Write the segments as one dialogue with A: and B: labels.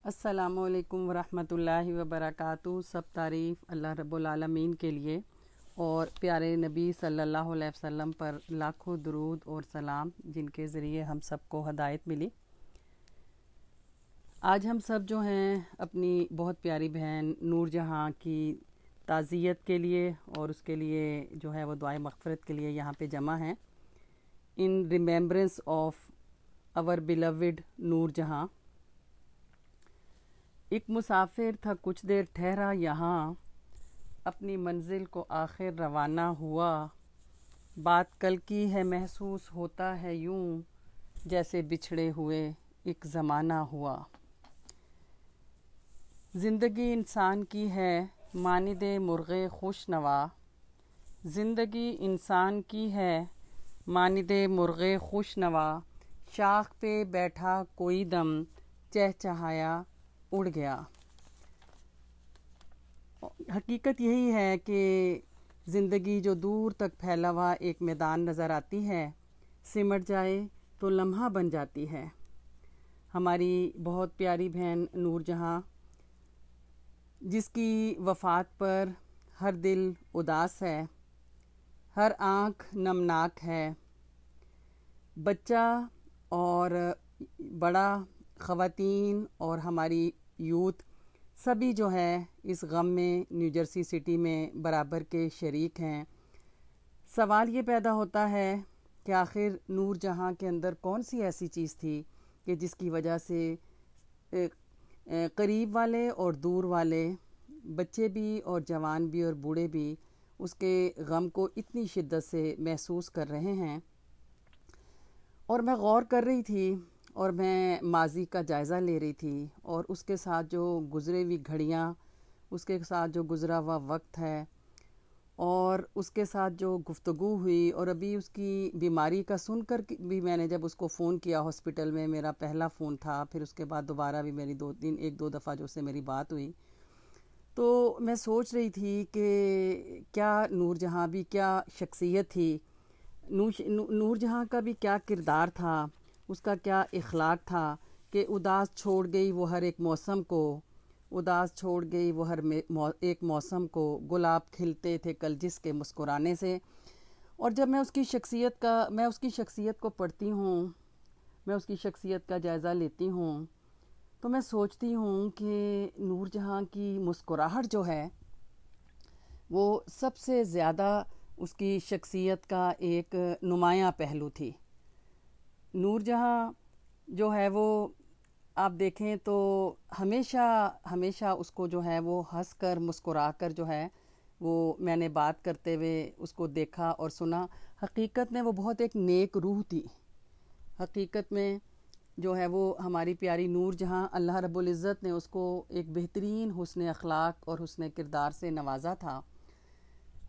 A: السلام علیکم ورحمۃ اللہ وبرکاتہ۔ سب تعریف اللہ رب العالمین کے لیے اور پیارے نبی صلی اللہ علیہ وسلم پر لاکھوں درود اور سلام، جن کے ذریعے ہم سب کو ہدایت ملی۔ آج ہم سب جو ہیں اپنی بہت پیاری بہن نور جہاں کی تعزیت کے لیے اور اس کے لیے جو ہے وہ دعائے مغفرت کے لیے یہاں پہ جمع ہیں، ان ریمیمبرنس آف اور بیلوڈ نور جہاں۔ ایک مسافر تھا کچھ دیر ٹھہرا یہاں، اپنی منزل کو آخر روانہ ہوا۔ بات کل کی ہے محسوس ہوتا ہے یوں، جیسے بچھڑے ہوئے ایک زمانہ ہوا۔ زندگی انسان کی ہے مانند مرغ خوش نوا، زندگی انسان کی ہے مانند مرغ خوش نوا، شاخ پہ بیٹھا کوئی دم چہچہایا اڑ گیا۔ حقیقت یہی ہے کہ زندگی جو دور تک پھیلا ہوا ایک میدان نظر آتی ہے، سمٹ جائے تو لمحہ بن جاتی ہے۔ ہماری بہت پیاری بہن نور جہاں، جس کی وفات پر ہر دل اداس ہے، ہر آنکھ نمناک ہے، بچہ اور بڑا، خواتین اور ہماری یوتھ سبھی جو ہے اس غم میں نیو جرسی سٹی میں برابر کے شریک ہیں۔ سوال یہ پیدا ہوتا ہے کہ آخر نور جہاں کے اندر کون سی ایسی چیز تھی کہ جس کی وجہ سے قریب والے اور دور والے، بچے بھی اور جوان بھی اور بوڑھے بھی اس کے غم کو اتنی شدت سے محسوس کر رہے ہیں۔ اور میں غور کر رہی تھی اور میں ماضی کا جائزہ لے رہی تھی، اور اس کے ساتھ جو گزرے ہوئی گھڑیاں، اس کے ساتھ جو گزرا ہوا وقت ہے، اور اس کے ساتھ جو گفتگو ہوئی، اور ابھی اس کی بیماری کا سن کر بھی میں نے جب اس کو فون کیا ہاسپٹل میں، میرا پہلا فون تھا، پھر اس کے بعد دوبارہ بھی میری ایک دو دفعہ جو سے میری بات ہوئی، تو میں سوچ رہی تھی کہ کیا نور جہاں بھی کیا شخصیت تھی، نور جہاں کا بھی کیا کردار تھا، اس کا کیا اخلاق تھا کہ اداس چھوڑ گئی وہ ہر ایک موسم کو، اداس چھوڑ گئی وہ ہر ایک موسم کو، گلاب کھلتے تھے کل جس کے مسکرانے سے۔ اور جب میں اس کی شخصیت کو پڑھتی ہوں، میں اس کی شخصیت کا جائزہ لیتی ہوں، تو میں سوچتی ہوں کہ نور جہاں کی مسکراہٹ جو ہے وہ سب سے زیادہ اس کی شخصیت کا ایک نمایاں پہلو تھی۔ نور جہاں جو ہے وہ آپ دیکھیں تو ہمیشہ اس کو جو ہے وہ ہنس کر مسکرا کر جو ہے وہ، میں نے بات کرتے ہوئے اس کو دیکھا اور سنا۔ حقیقت میں وہ بہت ایک نیک روح تھی۔ حقیقت میں جو ہے وہ ہماری پیاری نور جہاں، اللہ رب العزت نے اس کو ایک بہترین حسن اخلاق اور حسن کردار سے نوازا تھا۔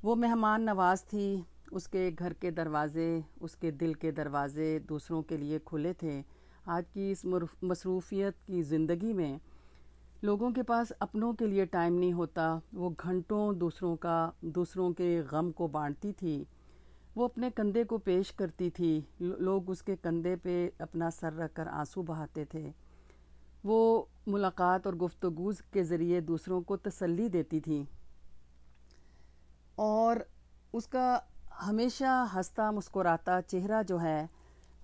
A: وہ مہمان نواز تھی، اس کے گھر کے دروازے، اس کے دل کے دروازے دوسروں کے لیے کھلے تھے۔ آج کی اس مصروفیت کی زندگی میں لوگوں کے پاس اپنوں کے لیے ٹائم نہیں ہوتا، وہ گھنٹوں دوسروں کے غم کو بانٹتی تھی، وہ اپنے کندھے کو پیش کرتی تھی، لوگ اس کے کندھے پہ اپنا سر رکھ کر آنسو بہاتے تھے، وہ ملاقات اور گفتگو کے ذریعے دوسروں کو تسلی دیتی تھی، اور اس کا ہمیشہ ہنستا مسکراتا چہرہ جو ہے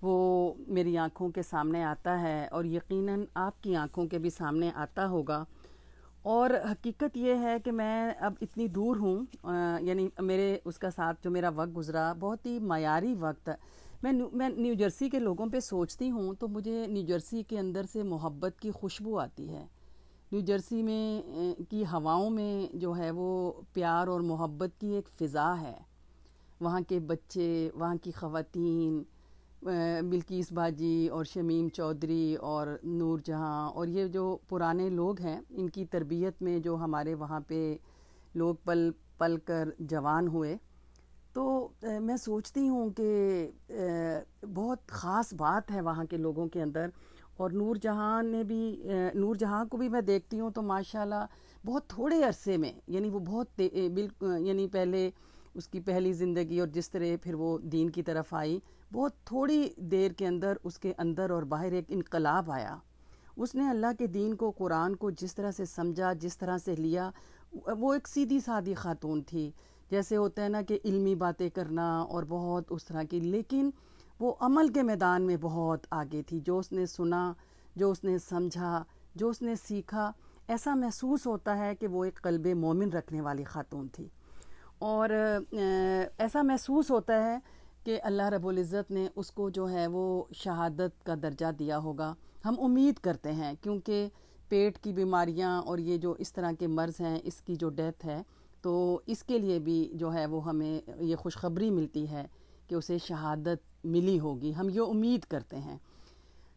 A: وہ میری آنکھوں کے سامنے آتا ہے، اور یقیناً آپ کی آنکھوں کے بھی سامنے آتا ہوگا۔ اور حقیقت یہ ہے کہ میں اب اتنی دور ہوں، یعنی میرے اس کا ساتھ جو میرا وقت گزرا بہت ہی معیاری وقت، میں نیو جرسی کے لوگوں پہ سوچتی ہوں تو مجھے نیو جرسی کے اندر سے محبت کی خوشبو آتی ہے۔ نیو جرسی میں کی ہواؤں میں جو ہے وہ پیار اور محبت کی ایک فضا ہے۔ وہاں کے بچے، وہاں کی خواتین، بلقیس باجی اور شمیم چودھری اور نور جہاں، اور یہ جو پرانے لوگ ہیں، ان کی تربیت میں جو ہمارے وہاں پہ لوگ پل کر جوان ہوئے، تو میں سوچتی ہوں کہ بہت خاص بات ہے وہاں کے لوگوں کے اندر۔ اور نور جہاں کو بھی میں دیکھتی ہوں تو ماشاءاللہ بہت تھوڑے عرصے میں، یعنی وہ بہت یعنی پہلے اس کی پہلی زندگی اور جس طرح پھر وہ دین کی طرف آئی، بہت تھوڑی دیر کے اندر اس کے اندر اور باہر ایک انقلاب آیا۔ اس نے اللہ کے دین کو، قرآن کو جس طرح سے سمجھا، جس طرح سے لیا، وہ ایک سیدھی سادی خاتون تھی، جیسے ہوتا ہے نا کہ علمی باتیں کرنا اور بہت اس طرح کی، لیکن وہ عمل کے میدان میں بہت آگے تھی۔ جو اس نے سنا، جو اس نے سمجھا، جو اس نے سیکھا، ایسا محسوس ہوتا ہے کہ وہ ایک قلب مومن رکھنے والی خاتون تھی، اور ایسا محسوس ہوتا ہے کہ اللہ رب العزت نے اس کو جو ہے وہ شہادت کا درجہ دیا ہوگا۔ ہم امید کرتے ہیں، کیونکہ پیٹ کی بیماریاں اور یہ جو اس طرح کے مرض ہیں، اس کی جو ڈیتھ ہے، تو اس کے لیے بھی جو ہے وہ ہمیں یہ خوشخبری ملتی ہے کہ اسے شہادت ملی ہوگی، ہم یہ امید کرتے ہیں۔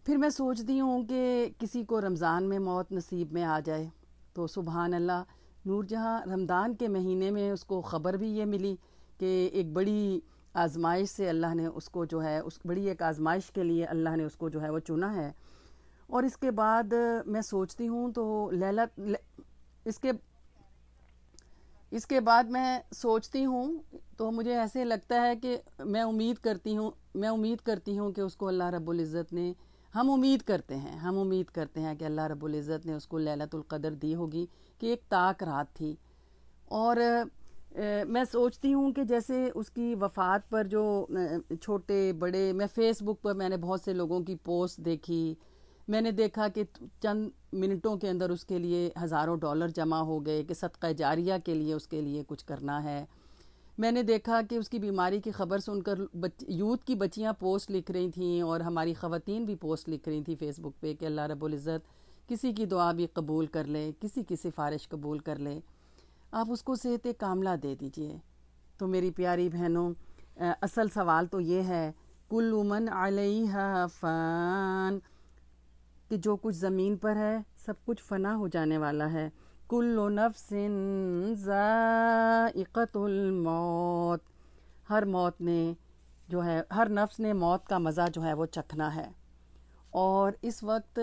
A: پھر میں سوچتی ہوں کہ کسی کو رمضان میں موت نصیب میں آ جائے تو سبحان اللہ، نور جہاں رمضان کے مہینے میں اس کو خبر بھی یہ ملی کہ ایک بڑی آزمائش سے اللہ نے اس کو جو ہے، اس بڑی ایک آزمائش کے لیے اللہ نے اس کو جو ہے وہ چنا ہے۔ اور اس کے بعد میں سوچتی ہوں تو اس کے بعد میں سوچتی ہوں تو مجھے ایسے لگتا ہے کہ میں امید کرتی ہوں کہ اس کو اللہ رب العزت نے، ہم امید کرتے ہیں کہ اللہ رب العزت نے اس کو لیلۃ القدر دی ہوگی، کہ ایک تاک رات تھی۔ اور میں سوچتی ہوں کہ جیسے اس کی وفات پر جو چھوٹے بڑے، میں فیس بک پر میں نے بہت سے لوگوں کی پوسٹ دیکھی، میں نے دیکھا کہ چند منٹوں کے اندر اس کے لیے ہزاروں ڈالر جمع ہو گئے کہ صدقہ جاریہ کے لیے اس کے لیے کچھ کرنا ہے۔ میں نے دیکھا کہ اس کی بیماری کی خبر سن کر یوتھ کی بچیاں پوسٹ لکھ رہی تھیں، اور ہماری خواتین بھی پوسٹ لکھ رہی تھیں فیس بک پہ کہ اللہ رب العزت کسی کی دعا بھی قبول کر لے، کسی کی سفارش قبول کر لے، آپ اس کو صحت کاملہ دے دیجئے۔ تو میری پیاری بہنوں، اصل سوال تو یہ ہے، کل من علیہا فان، کہ جو کچھ زمین پر ہے سب کچھ فنا ہو جانے والا ہے۔ کل نفس ذائقۃ الموت، ہر نفس نے موت کا مزہ جو ہے وہ چکھنا ہے۔ اور اس وقت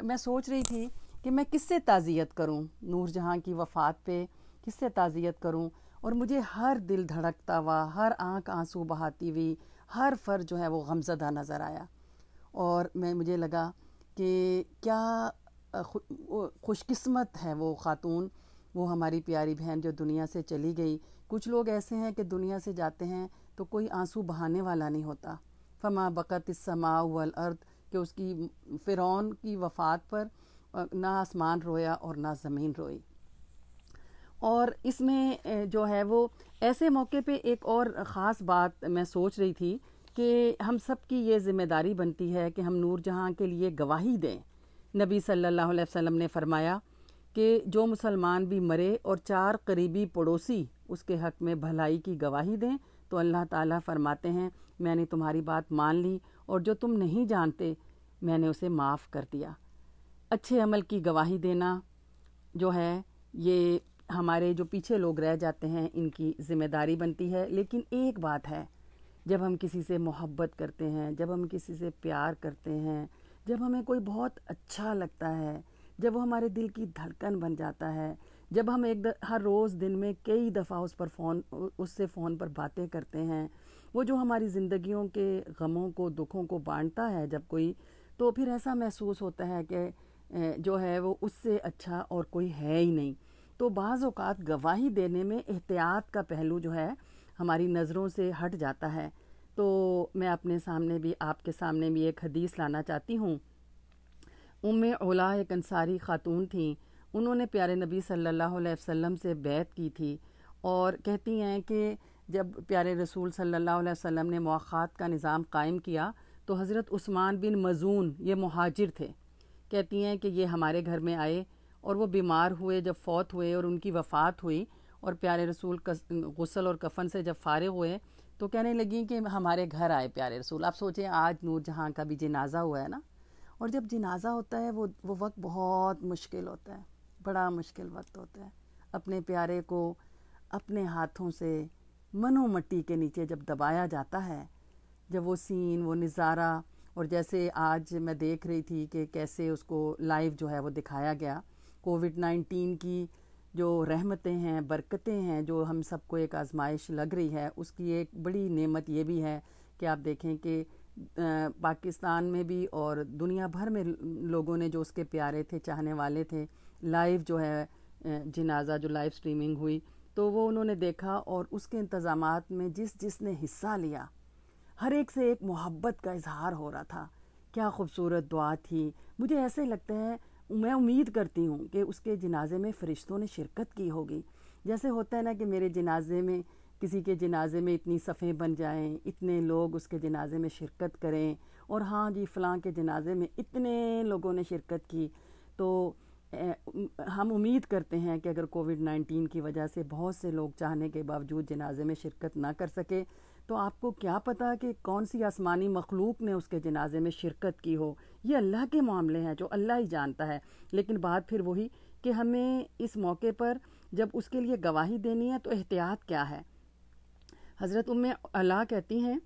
A: میں سوچ رہی تھی کہ میں کس سے تعزیت کروں، نور جہاں کی وفات پہ کس سے تعزیت کروں، اور مجھے ہر دل دھڑکتا ہوا، ہر آنکھ آنسو بہاتی ہوئی، ہر فرد جو ہے وہ غمزدہ نظر آیا۔ اور مجھے لگا کہ کیا خوش قسمت ہے وہ خاتون، وہ ہماری پیاری بہن جو دنیا سے چلی گئی۔ کچھ لوگ ایسے ہیں کہ دنیا سے جاتے ہیں تو کوئی آنسو بہانے والا نہیں ہوتا۔ فما بقت السماء والارض، کہ اس کی فرعون کی وفات پر نہ آسمان رویا اور نہ زمین روئی۔ اور اس میں جو ہے وہ ایسے موقع پہ ایک اور خاص بات میں سوچ رہی تھی کہ ہم سب کی یہ ذمہ داری بنتی ہے کہ ہم نور جہاں کے لیے گواہی دیں۔ نبی صلی اللہ علیہ وسلم نے فرمایا کہ جو مسلمان بھی مرے اور 4 قریبی پڑوسی اس کے حق میں بھلائی کی گواہی دیں تو اللہ تعالیٰ فرماتے ہیں میں نے تمہاری بات مان لی، اور جو تم نہیں جانتے میں نے اسے معاف کر دیا۔ اچھے عمل کی گواہی دینا جو ہے یہ ہمارے جو پیچھے لوگ رہ جاتے ہیں ان کی ذمہ داری بنتی ہے۔ لیکن ایک بات ہے، جب ہم کسی سے محبت کرتے ہیں، جب ہم کسی سے پیار کرتے ہیں، جب ہمیں کوئی بہت اچھا لگتا ہے، جب وہ ہمارے دل کی دھڑکن بن جاتا ہے، جب ہم ہر روز دن میں کئی دفعہ اس سے فون پر باتیں کرتے ہیں، وہ جو ہماری زندگیوں کے غموں کو، دکھوں کو بانٹتا ہے جب کوئی، تو پھر ایسا محسوس ہوتا ہے کہ جو ہے وہ اس سے اچھا اور کوئی ہے ہی نہیں۔ تو بعض اوقات گواہی دینے میں احتیاط کا پہلو جو ہے ہماری نظروں سے ہٹ جاتا ہے۔ تو میں اپنے سامنے بھی، آپ کے سامنے بھی ایک حدیث لانا چاہتی ہوں۔ ام علا ایک انصاری خاتون تھیں، انہوں نے پیارے نبی صلی اللہ علیہ وسلم سے بیعت کی تھی، اور کہتی ہیں کہ جب پیارے رسول صلی اللہ علیہ وسلم نے مواخات کا نظام قائم کیا تو حضرت عثمان بن مظعون، یہ مہاجر تھے، کہتی ہیں کہ یہ ہمارے گھر میں آئے اور وہ بیمار ہوئے، جب فوت ہوئے اور ان کی وفات ہوئی، اور پیارے رسول غسل اور کفن سے جب فارغ ہوئے تو کہنے لگیں کہ ہمارے گھر آئے پیارے رسول۔ آپ سوچیں آج نور جہاں کا بھی جنازہ ہوا ہے نا، اور جب جنازہ ہوتا ہے وہ وقت بہت مشکل ہوتا ہے، بڑا مشکل وقت ہوتا ہے۔ اپنے پیارے کو اپنے ہاتھوں سے منو مٹی کے نیچے جب دبایا جاتا ہے، جب وہ سین، وہ نظارہ، اور جیسے آج میں دیکھ رہی تھی کہ کیسے اس کو لائیو جو ہے وہ دکھایا گیا، کووڈ-19 کی جو رحمتیں ہیں، برکتیں ہیں، جو ہم سب کو ایک آزمائش لگ رہی ہے، اس کی ایک بڑی نعمت یہ بھی ہے کہ آپ دیکھیں کہ پاکستان میں بھی اور دنیا بھر میں لوگوں نے جو اس کے پیارے تھے، چاہنے والے تھے، لائیو جو ہے جنازہ جو لائیو سٹریمنگ ہوئی تو وہ انہوں نے دیکھا، اور اس کے انتظامات میں جس نے حصہ لیا ہر ایک سے ایک محبت کا اظہار ہو رہا تھا. کیا خوبصورت دعا تھی. مجھے ایسے لگتا ہے، میں امید کرتی ہوں کہ اس کے جنازے میں فرشتوں نے شرکت کی ہوگی. جیسے ہوتا ہے نا کہ میرے جنازے میں، کسی کے جنازے میں اتنی صفیں بن جائیں، اتنے لوگ اس کے جنازے میں شرکت کریں، اور ہاں جی فلاں کے جنازے میں اتنے لوگوں نے شرکت کی. تو ہم امید کرتے ہیں کہ اگر کووڈ-19 کی وجہ سے بہت سے لوگ چاہنے کے باوجود جنازے میں شرکت نہ کر سکے، تو آپ کو کیا پتہ کہ کون سی آسمانی مخلوق نے اس کے جنازے میں شرکت کی ہو. یہ اللہ کے معاملے ہیں جو اللہ ہی جانتا ہے. لیکن بات پھر وہی کہ ہمیں اس موقع پر جب اس کے لیے گواہی دینی ہے تو احتیاط کیا ہے. حضرت علا کہتی ہیں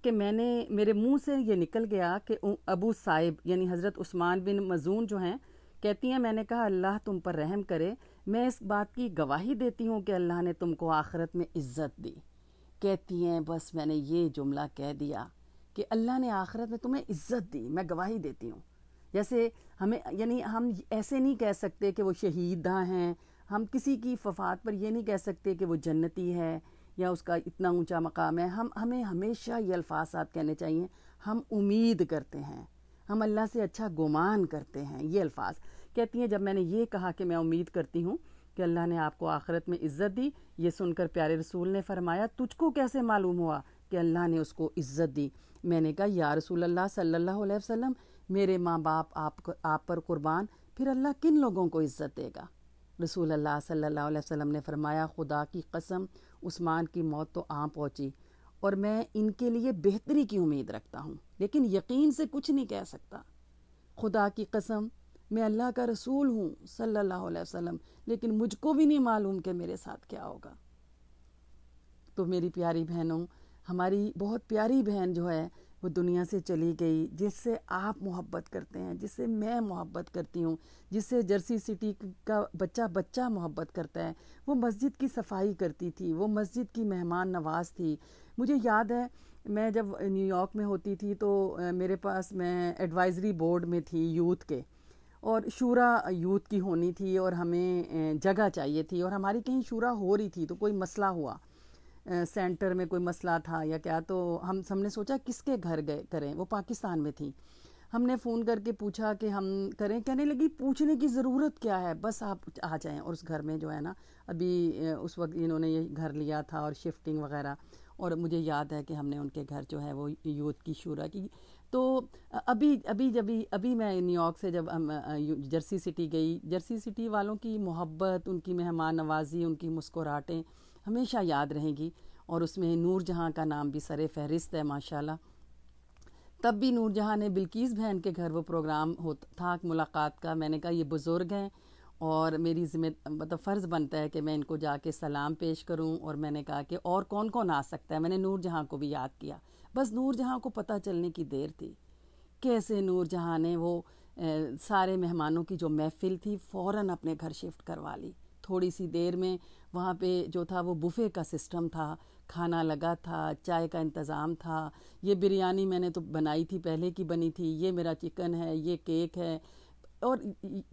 A: کہ میرے منہ سے یہ نکل گیا کہ ابو صائب یعنی حضرت عثمان بن مظعون جو ہیں، کہتی ہیں میں نے کہا اللہ تم پر رحم کرے، میں اس بات کی گواہی دیتی ہوں کہ اللہ نے تم کو آخرت میں عزت دی. کہتی ہیں بس میں نے یہ جملہ کہہ دیا کہ اللہ نے آخرت میں تمہیں عزت دی، میں گواہی دیتی ہوں. جیسے ہم ایسے نہیں کہہ سکتے کہ وہ شہیدہ ہیں، ہم کسی کی وفات پر یہ نہیں کہہ سکتے کہ وہ جنتی ہے یا اس کا اتنا اونچا مقام ہے. ہمیں ہمیشہ یہ الفاظات کہنے چاہیے، ہم امید کرتے ہیں، ہم اللہ سے اچھا گمان کرتے ہیں. یہ الفاظ کہتی ہیں جب میں نے یہ کہا کہ میں امید کرتی ہوں کہ اللہ نے آپ کو آخرت میں عزت دی، یہ سن کر پیارے رسول نے فرمایا تجھ کو کیسے معلوم ہوا کہ اللہ نے اس کو عزت دی؟ میں نے کہا یا رسول اللہ صلی اللہ علیہ وسلم، میرے ماں باپ آپ پر قربان، پھر اللہ کن لوگوں کو عزت دے گا؟ رسول اللہ صلی اللہ علیہ وسلم نے فرمایا خدا کی قسم عثمان کی موت تو پہنچی، اور میں ان کے لیے بہتری کی امید رکھتا ہوں، لیکن یقین سے کچھ نہیں کہہ سکتا. خدا کی قسم میں اللہ کا رسول ہوں صلی اللہ علیہ وسلم، لیکن مجھ کو بھی نہیں معلوم کہ میرے ساتھ کیا ہوگا. تو میری پیاری بہنوں، ہماری بہت پیاری بہن جو ہے وہ دنیا سے چلی گئی، جس سے آپ محبت کرتے ہیں، جس سے میں محبت کرتی ہوں، جس سے جرسی سٹی کا بچہ محبت کرتا ہے. وہ مسجد کی صفائی کرتی تھی، وہ مسجد کی مہمان نواز تھی. مجھے یاد ہے میں جب نیو یارک میں ہوتی تھی تو میرے پاس میں ایڈوائزری بورڈ میں تھی یوتھ کے، اور شورا یوتھ کی ہونی تھی، اور ہمیں جگہ چاہیے تھی، اور ہماری کہیں شورا ہو رہی تھی تو کوئی مسئلہ ہوا، سینٹر میں کوئی مسئلہ تھا یا کیا، تو ہم نے سوچا کس کے گھر کریں. وہ پاکستان میں تھی. ہم نے فون کر کے پوچھا کہ ہم کریں. کہنے لگی پوچھنے کی ضرورت کیا ہے، بس آپ آ جائیں. اور اس گھر میں جو ہے نا ابھی اس وقت انہوں نے یہ گھر لیا تھا اور شفٹنگ وغیرہ، اور مجھے یاد ہے کہ ہم نے ان کے گھر جو ہے وہ یوتھ کی شورا کی. تو ابھی میں نیو یارک سے جب جرسی سٹی گئی، جرسی سٹی والوں کی محبت، ان کی مہمان نوازی، ان کی مسکراہٹیں ہمیشہ یاد رہیں گی. اور اس میں نور جہاں کا نام بھی سر فہرست ہے ماشاءاللہ. تب بھی نور جہاں نے بلقیس بہن کے گھر وہ پروگرام تھا ملاقات کا. میں نے کہا یہ بزرگ ہیں اور میری فرض بنتا ہے کہ میں ان کو جا کے سلام پیش کروں. اور میں نے کہا کہ اور کون کون آ سکتا ہے. میں نے نور جہاں کو بھی یاد کیا. بس نور جہاں کو پتہ چلنے کی دیر تھی کیسے نور جہاں نے وہ سارے مہمانوں کی جو محفل تھی فوراً اپنے گھر شفٹ کروا لی. تھوڑی سی دیر میں وہاں پہ جو تھا وہ بوفے کا سسٹم تھا، کھانا لگا تھا، چائے کا انتظام تھا. یہ بریانی میں نے تو بنائی تھی، پہلے کی بنی تھی، یہ میرا چکن ہے، یہ کیک ہے. اور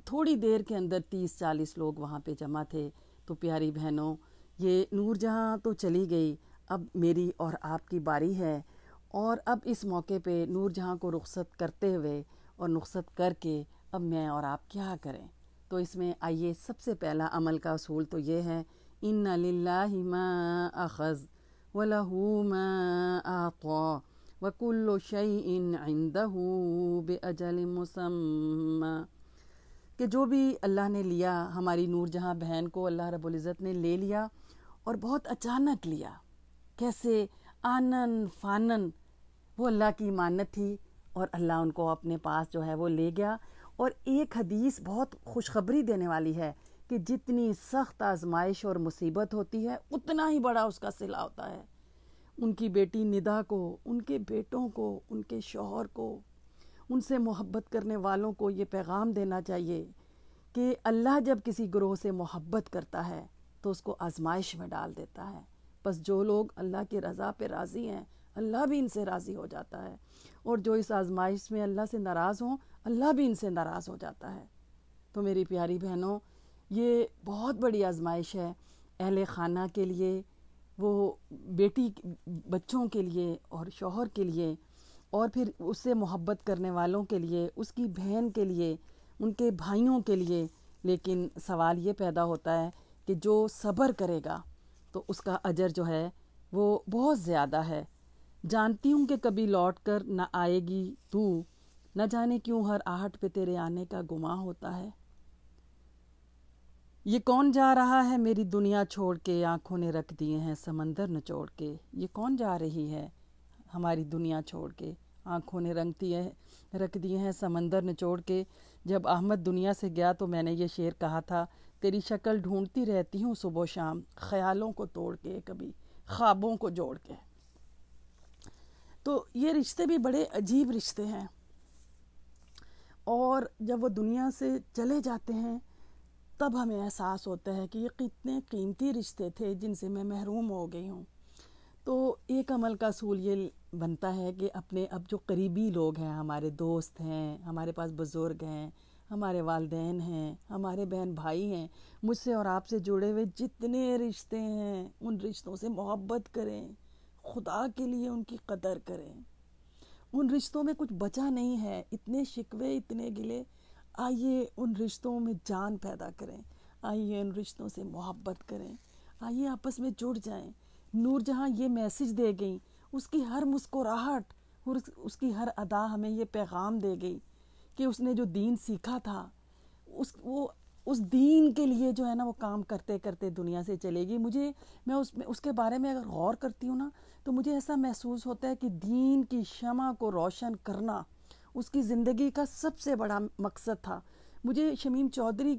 A: تھوڑی دیر کے اندر 30-40 لوگ وہاں پہ جمع تھے. تو پیاری بہنوں، یہ نور جہاں تو چلی گئی، اب میری اور آپ کی باری ہے. اور اب اس موقع پہ نور جہاں کو رخصت کرتے ہوئے اور رخصت کر کے اب میں اور آپ کیا کریں؟ تو اس میں آئیے سب سے پہلا عمل کا اصول تو یہ ہے ان للہ ما اخذ وَلَهُ مَا أَعْطَى وَكُلُّ شَيْءٍ عِنْدَهُ بِأَجَلٍ مُّسَمًّى، کہ جو بھی اللہ نے لیا، ہماری نور جہاں بہن کو اللہ رب العزت نے لے لیا، اور بہت اچانک لیا. کیسے؟ آنن فانن. وہ اللہ کی امانت تھی اور اللہ ان کو اپنے پاس جو ہے وہ لے گیا. اور ایک حدیث بہت خوشخبری دینے والی ہے کہ جتنی سخت آزمائش اور مصیبت ہوتی ہے اتنا ہی بڑا اس کا صلہ ہوتا ہے. ان کی بیٹی ندا کو، ان کے بیٹوں کو، ان کے شوہر کو، ان سے محبت کرنے والوں کو یہ پیغام دینا چاہیے کہ اللہ جب کسی گروہ سے محبت کرتا ہے تو اس کو آزمائش میں ڈال دیتا ہے. بس جو لوگ اللہ کی رضا پہ راضی ہیں اللہ بھی ان سے راضی ہو جاتا ہے، اور جو اس آزمائش میں اللہ سے ناراض ہوں اللہ بھی ان سے ناراض ہو جاتا ہے۔ تو میری پیاری بہنوں، یہ بہت بڑی آزمائش ہے اہل خانہ کے لیے، وہ بیٹی بچوں کے لیے اور شوہر کے لیے، اور پھر اس سے محبت کرنے والوں کے لیے، اس کی بہن کے لیے، ان کے بھائیوں کے لیے۔ لیکن سوال یہ پیدا ہوتا ہے کہ جو صبر کرے گا تو اس کا اجر جو ہے وہ بہت زیادہ ہے۔ جانتی ہوں کہ کبھی لوٹ کر نہ آئے گی تو، نہ جانے کیوں ہر آہٹ پہ تیرے آنے کا گمان ہوتا ہے۔ یہ کون جا رہا ہے میری دنیا چھوڑ کے، آنکھوں نے رکھ دیے ہیں سمندر نچوڑ کے۔ یہ کون جا رہی ہے ہماری دنیا چھوڑ کے، آنکھوں نے رکھ دیے ہیں سمندر نچوڑ کے۔ جب احمد دنیا سے گیا تو میں نے یہ شعر کہا تھا، تیری شکل ڈھونڈتی رہتی ہوں صبح و شام، خیالوں کو توڑ کے کبھی خوابوں کو جوڑ کے۔ تو یہ رشتے بھی بڑے عجیب رشتے ہیں، اور جب وہ دنیا سے چلے جاتے ہیں تب ہمیں احساس ہوتا ہے کہ یہ کتنے قیمتی رشتے تھے جن سے میں محروم ہو گئی ہوں۔ تو ایک عمل کا اصول یہ بنتا ہے کہ اپنے اب جو قریبی لوگ ہیں، ہمارے دوست ہیں، ہمارے پاس بزرگ ہیں، ہمارے والدین ہیں، ہمارے بہن بھائی ہیں، مجھ سے اور آپ سے جڑے ہوئے جتنے رشتے ہیں ان رشتوں سے محبت کریں، خدا کے لیے ان کی قدر کریں۔ ان رشتوں میں کچھ بچا نہیں ہے، اتنے شکوے، اتنے گلے۔ آئیے ان رشتوں میں جان پیدا کریں، آئیے ان رشتوں سے محبت کریں، آئیے آپس میں جڑ جائیں۔ نور جہاں یہ میسج دے گئی، اس کی ہر مسکراہٹ اور اس کی ہر ادا ہمیں یہ پیغام دے گئی کہ اس نے جو دین سیکھا تھا اس دین کے لیے جو ہے نا وہ کام کرتے کرتے دنیا سے چلے گی۔ میں اس کے بارے میں اگر غور کرتی ہوں نا تو مجھے ایسا محسوس ہوتا ہے کہ دین کی شمع کو روشن کرنا اس کی زندگی کا سب سے بڑا مقصد تھا۔ مجھے شمیم چودھری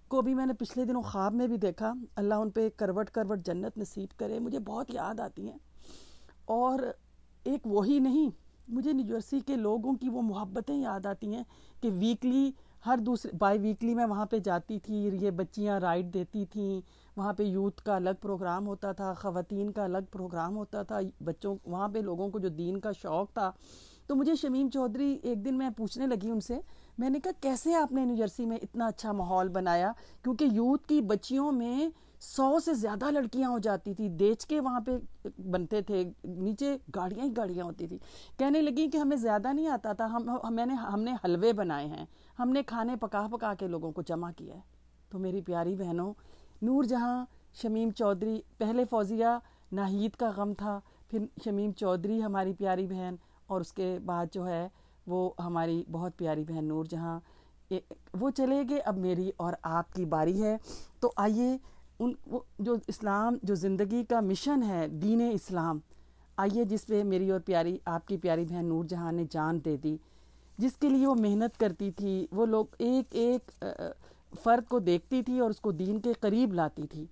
A: کو بھی میں نے پچھلے دنوں خواب میں بھی دیکھا، اللہ ان پہ کروٹ کروٹ جنت نصیب کرے، مجھے بہت یاد آتی ہیں۔ اور ایک وہی نہیں، مجھے نیو جرسی کے لوگوں کی وہ محبتیں یاد آتی ہیں کہ ویکلی بائی ویکلی میں وہاں پہ جاتی تھی، یہ بچیاں رائڈ دیتی تھیں، وہاں پہ یوتھ کا الگ پروگرام ہوتا تھا، خواتین کا الگ پروگرام ہوتا تھا، بچوں وہاں پہ لوگوں کو جو دین کا شوق تھا۔ تو مجھے شمیم چودھری ایک دن میں پوچھنے لگی ان سے، میں نے کہا کیسے آپ نے نیو جرسی میں اتنا اچھا ماحول بنایا؟ کیونکہ یوتھ کی بچیوں میں 100 سے زیادہ لڑکیاں ہو جاتی تھی، دیچ کے وہاں پہ بنتے تھے، نیچے گاڑیاں ہی گاڑیاں ہوتی تھی۔ کہنے لگی کہ ہمیں زیادہ نہیں آتا تھا، ہم نے حلوے بنائے ہیں، ہم نے کھانے پکا کے لوگوں کو جمع کیا ہے۔ تو میری پیاری بہنوں، نور جہاں شمیم چودھری، پہلے فوزیہ ناہید کا غم تھا، پھر شمیم چودھری ہماری پیاری بہن، اور اس کے بعد جو ہے وہ ہماری بہت پیاری بہن نور جہاں، وہ چلے گئے، اب میری اور آپ کی باری ہے۔ تو آئیے جو اسلام، جو زندگی کا مشن ہے دین اسلام، آئیے جس پہ میری اور آپ کی پیاری بہن نور جہاں نے جان دے دی، جس کے لیے وہ محنت کرتی تھی، وہ لوگ ایک ایک فرد کو دیکھتی تھی اور اس کو دین کے قریب لاتی تھی۔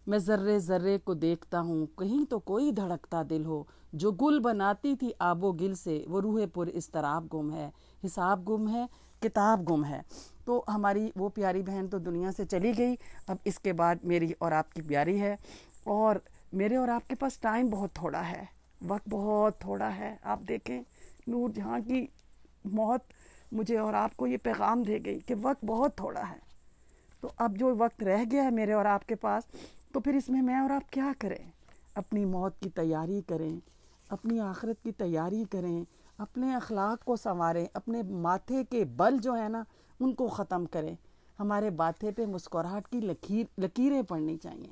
A: میں ذرے ذرے کو دیکھتا ہوں، کہیں تو کوئی دھڑکتا دل ہو، جو گل بناتی تھی آب و گل سے، وہ روح پر اضطراب گم ہے، حساب گم ہے، کتاب گم ہے۔ تو ہماری وہ پیاری بہن تو دنیا سے چلی گئی، اب اس کے بعد میری اور آپ کی پیاری ہے، اور میرے اور آپ کے پاس ٹائم بہت تھوڑا ہے، وقت بہت تھوڑا ہے۔ آپ دیکھیں نور جہاں کی موت مجھے اور آپ کو یہ پیغام دے گئی کہ وقت بہت تھوڑا ہے۔ تو اب جو وقت رہ گیا ہے میرے اور آپ کے پاس، تو پھر اس میں اور آپ کیا کریں؟ اپنی موت کی تیاری کریں، اپنی آخرت کی تیاری کریں، اپنے اخلاق کو سنواریں، اپنے ماتھے کے بل جو ہے نا ان کو ختم کریں۔ ہمارے ماتھے پہ مسکراہٹ کی لکیریں پڑنی چاہیے،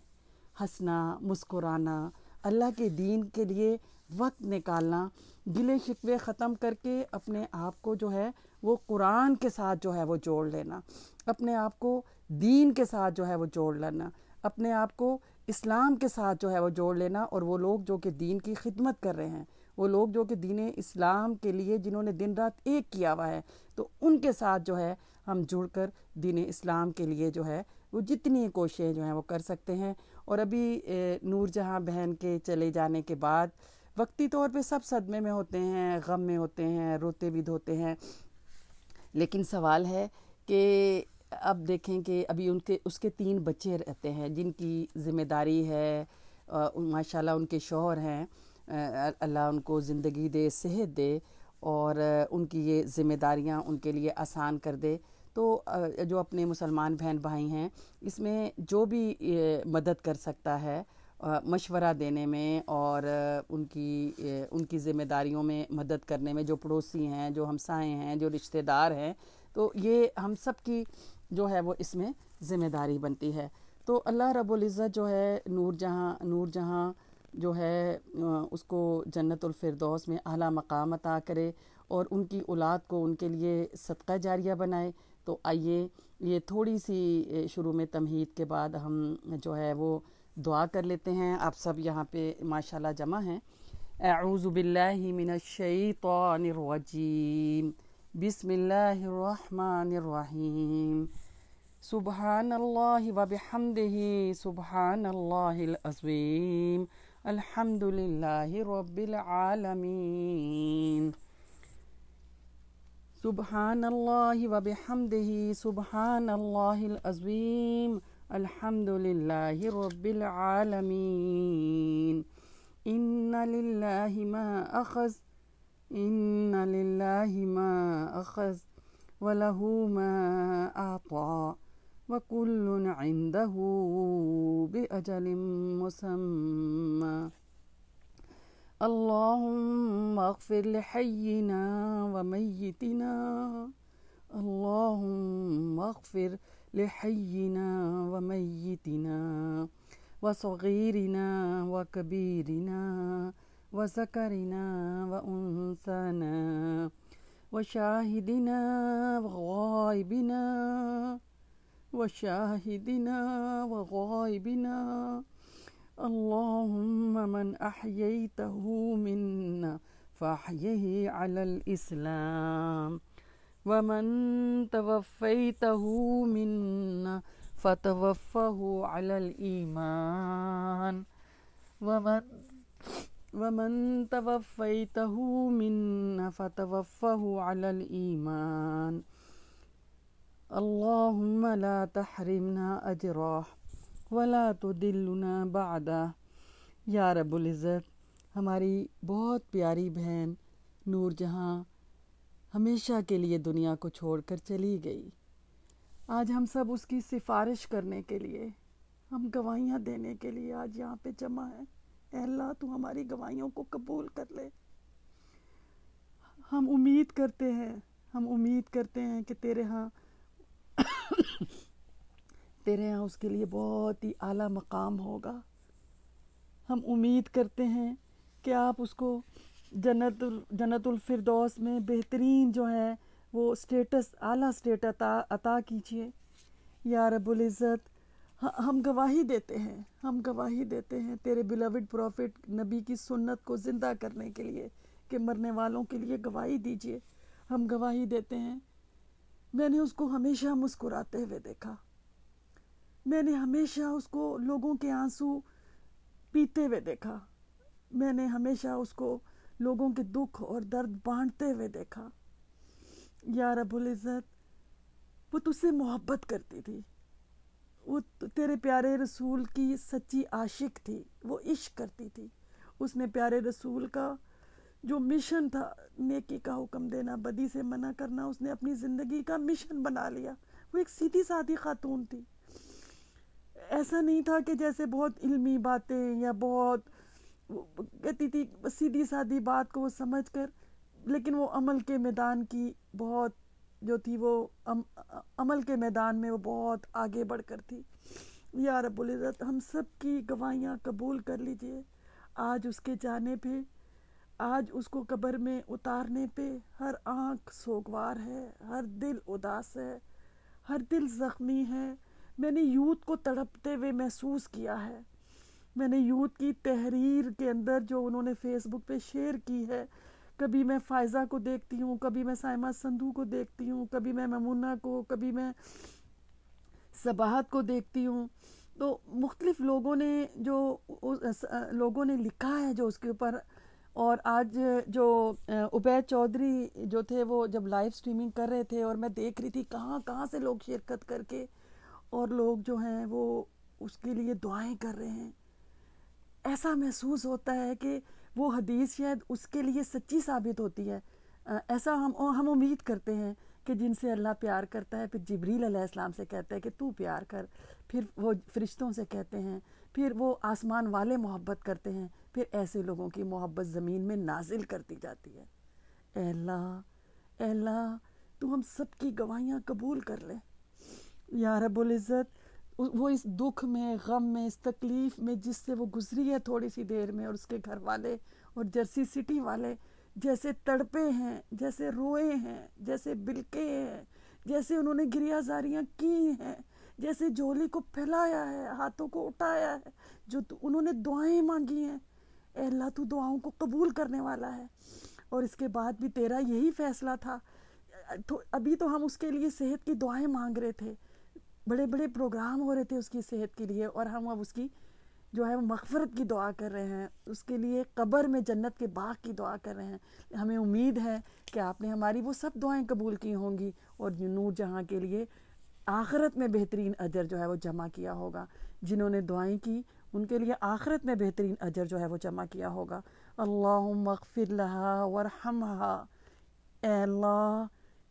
A: ہنسنا، مسکرانا، اللہ کے دین کے لیے وقت نکالنا، گلے شکوے ختم کر کے اپنے آپ کو جو ہے وہ قرآن کے ساتھ جو ہے وہ جوڑ لینا، اپنے آپ کو دین کے ساتھ جو ہے وہ جوڑ لینا، اپنے آپ کو اسلام کے ساتھ جو ہے وہ جوڑ لینا، اور وہ لوگ جو کہ دین کی خدمت کر رہے ہیں، وہ لوگ جو کہ دین اسلام کے لیے جنہوں نے دن رات ایک کیا ہوا ہے، تو ان کے ساتھ جو ہے ہم جڑ کر دین اسلام کے لیے جو ہے وہ جتنی کوششیں جو ہیں وہ کر سکتے ہیں۔ اور ابھی نور جہاں بہن کے چلے جانے کے بعد وقتی طور پہ سب صدمے میں ہوتے ہیں، غم میں ہوتے ہیں، روتے بھی دھوتے ہیں، لیکن سوال ہے کہ اب دیکھیں کہ ابھی اس کے 3 بچے رہتے ہیں جن کی ذمہ داری ہے، ماشاءاللہ ان کے شوہر ہیں، اللہ ان کو زندگی دے، صحت دے، اور ان کی یہ ذمہ داریاں ان کے لیے آسان کر دے۔ تو جو اپنے مسلمان بہن بھائی ہیں، اس میں جو بھی مدد کر سکتا ہے مشورہ دینے میں اور ان کی ذمہ داریوں میں مدد کرنے میں، جو پڑوسی ہیں، جو ہمسائے ہیں، جو رشتہ دار ہیں، تو یہ ہم سب کی جو ہے وہ اس میں ذمہ داری بنتی ہے۔ تو اللہ رب العزت جو ہے نور جہاں جو ہے اس کو جنت الفردوس میں اعلیٰ مقام عطا کرے، اور ان کی اولاد کو ان کے لیے صدقہ جاریہ بنائے۔ تو آئیے یہ تھوڑی سی شروع میں تمہید کے بعد ہم جو ہے وہ دعا کر لیتے ہیں۔ آپ سب یہاں پہ ماشاءاللہ جمع ہیں۔ اعوذ باللہ من الشیطان الرجیم، بسم اللہ الرحمن الرحیم، سبحان اللہ وبحمدہ، سبحان اللہ العظیم، الحمد للہ رب العالمین، سبحان اللہ وبحمدہ، سبحان اللہ العظیم، الحمد للہ رب العالمین، ان للہ ما اخذ، ان للہ ما اخذ وَلَهُ مَا أَعْطَى وَكُلٌّ عِندَهُ بِأَجَلٍ مُّسَمًّى، اللهم اغفر لحينا وميتنا، اللهم اغفر لحينا وميتنا وصغيرنا وكبيرنا وذكرنا وأنثانا وشاهدنا وغائبنا، اللهم من أحييته منا فأحيه على الإسلام، ومن توفيته منا فتوفه على الإيمان، ومن توفيته منا فتوفه على الإيمان، اللهم لا تحرمنا أجره ولا تدلنا بعده۔ یا رب العزت، ہماری بہت پیاری بہن نور جہاں ہمیشہ کے لیے دنیا کو چھوڑ کر چلی گئی۔ آج ہم سب اس کی سفارش کرنے کے لیے، ہم گواہیاں دینے کے لیے آج یہاں پہ جمع ہیں۔ اے اللہ، تو ہماری گواہیوں کو قبول کر لے۔ ہم امید کرتے ہیں کہ تیرے ہاں اس کے لیے بہت ہی اعلیٰ مقام ہوگا۔ ہم امید کرتے ہیں کہ آپ اس کو جنت الفردوس میں بہترین جو ہے وہ اعلیٰ اسٹیٹس عطا کیجیے۔ یا رب العزت، ہم گواہی دیتے ہیں تیرے بیلوڈ پروفٹ نبی کی سنت کو زندہ کرنے کے لیے کہ مرنے والوں کے لیے گواہی دیجیے۔ ہم گواہی دیتے ہیں، میں نے اس کو ہمیشہ مسکراتے ہوئے دیکھا، میں نے ہمیشہ اس کو لوگوں کے آنسو پیتے ہوئے دیکھا، میں نے ہمیشہ اس کو لوگوں کے دکھ اور درد بانٹتے ہوئے دیکھا۔ یا رب العزت، وہ تجھ سے محبت کرتی تھی، وہ تیرے پیارے رسول کی سچی عاشق تھی، وہ عشق کرتی تھی۔ اس نے پیارے رسول کا جو مشن تھا، نیکی کا حکم دینا، بدی سے منع کرنا، اس نے اپنی زندگی کا مشن بنا لیا۔ وہ ایک سیدھی سادھی خاتون تھی، ایسا نہیں تھا کہ جیسے بہت علمی باتیں یا بہت کہتی تھی سیدھی سادھی بات کو وہ سمجھ کر، لیکن وہ عمل کے میدان کی بہت جو تھی، وہ عمل کے میدان میں وہ بہت آگے بڑھ کر تھی۔ یا رب العزت، ہم سب کی گواہیاں قبول کر لیجئے۔ آج اس کے جانے پہ، آج اس کو قبر میں اتارنے پہ ہر آنکھ سوگوار ہے، ہر دل اداس ہے، ہر دل زخمی ہے۔ میں نے یوتھ کو تڑپتے ہوئے محسوس کیا ہے، میں نے یوتھ کی تحریر کے اندر جو انہوں نے فیس بک پہ شیئر کی ہے، کبھی میں فائزہ کو دیکھتی ہوں، کبھی میں سائمہ سندھو کو دیکھتی ہوں، کبھی میں ممونہ کو، کبھی میں صباحت کو دیکھتی ہوں، تو مختلف لوگوں نے لکھا ہے جو اس کے اوپر۔ اور آج جو عبید چودھری جو تھے، وہ جب لائیو سٹریمنگ کر رہے تھے اور میں دیکھ رہی تھی کہاں سے لوگ شرکت کر کے اور لوگ جو ہیں وہ اس کے لیے دعائیں کر رہے ہیں، ایسا محسوس ہوتا ہے کہ
B: وہ حدیث شاید اس کے لیے سچی ثابت ہوتی ہے. ایسا ہم امید کرتے ہیں کہ جن سے اللہ پیار کرتا ہے، پھر جبریل علیہ السلام سے کہتا ہے کہ تو پیار کر، پھر وہ فرشتوں سے کہتے ہیں، پھر وہ آسمان والے محبت کرتے ہیں، پھر ایسے لوگوں کی محبت زمین میں نازل کرتی جاتی ہے. اے اللہ تو ہم سب کی گواہیاں قبول کر لے یا رب العزت. وہ اس دکھ میں، غم میں، اس تکلیف میں جس سے وہ گزری ہے تھوڑی سی دیر میں، اور اس کے گھر والے اور جرسی سٹی والے جیسے تڑپے ہیں، جیسے روئے ہیں، جیسے بلکے ہیں، جیسے انہوں نے گریہ زاریاں کی ہیں، جیسے جھولی کو پھیلایا ہے، ہاتھوں کو اٹھایا ہے، جو انہوں نے دعائیں مانگی ہیں. اے اللہ تو دعاؤں کو قبول کرنے والا ہے. اور اس کے بعد بھی تیرا یہی فیصلہ تھا. تو ابھی تو ہم اس کے لیے صحت کی دعائیں مانگ رہے تھے، بڑے بڑے پروگرام ہو رہے تھے اس کی صحت کے لیے، اور ہم اب اس کی جو ہے مغفرت کی دعا کر رہے ہیں، اس کے لیے قبر میں جنت کے باغ کی دعا کر رہے ہیں. ہمیں امید ہے کہ آپ نے ہماری وہ سب دعائیں قبول کی ہوں گی، اور نور جہاں کے لیے آخرت میں بہترین اجر جو ہے وہ جمع کیا ہوگا. جنہوں نے دعائیں کی ان کے لیے آخرت میں بہترین اجر جو ہے وہ جمع کیا ہوگا. اللہم اغفر لہا ورحمہا. اے اللہ،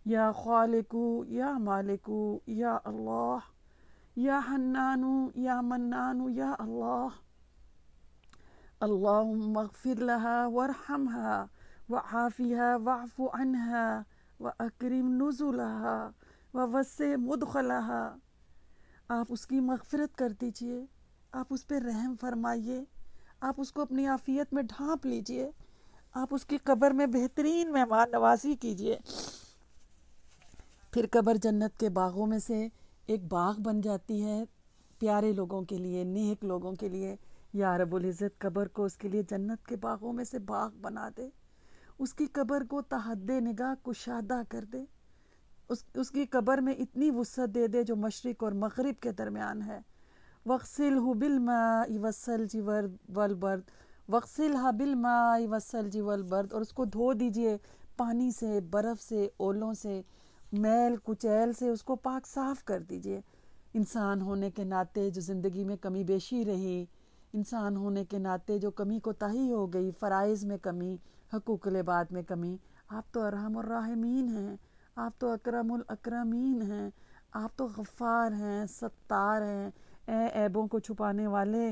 B: یا خالقو یا مالکو یا اللہ، یا حنانو یا منانو یا اللہ. اللہم اغفر لہا ورحمہا وعافیہا واعف عنہا واکرم نزلہا ووسع مدخلہا. آپ اس کی مغفرت کر دیجئے، آپ اس پہ رحم فرمائیے، آپ اس کو اپنی عافیت میں ڈھانپ لیجئے، آپ اس کی قبر میں بہترین مہمان نوازی کیجئے. پھر قبر جنت کے باغوں میں سے ایک باغ بن جاتی ہے پیارے لوگوں کے لیے، نیک لوگوں کے لیے. یا رب العزت قبر کو اس کے لیے جنت کے باغوں میں سے باغ بنا دے، اس کی قبر کو تحد نگاہ کشادہ کر دے، اس کی قبر میں اتنی وسعت دے دے جو مشرق اور مغرب کے درمیان ہے. وَاغْسِلْهُ بِالْمَاءِ وَالثَّلْجِ وَالْبَرْدِ وَاغْسِلْهَا بِالْمَاءِ وَالثَّلْجِ وَالْبَرْدِ. اور اس کو دھو دیجئے پانی سے، برف سے، اولوں سے، میل کچیل سے اس کو پاک صاف کر دیجئے. انسان ہونے کے ناطے جو زندگی میں کمی بیشی رہی، انسان ہونے کے ناطے جو کمی کوتاہی ہو گئی، فرائض میں کمی، حقوق العباد میں کمی، آپ تو ارحم الراحمین ہیں، آپ تو اکرم الاکرمین ہیں، آپ تو غفار ہیں، ستار ہیں. اے عیبوں کو چھپانے والے،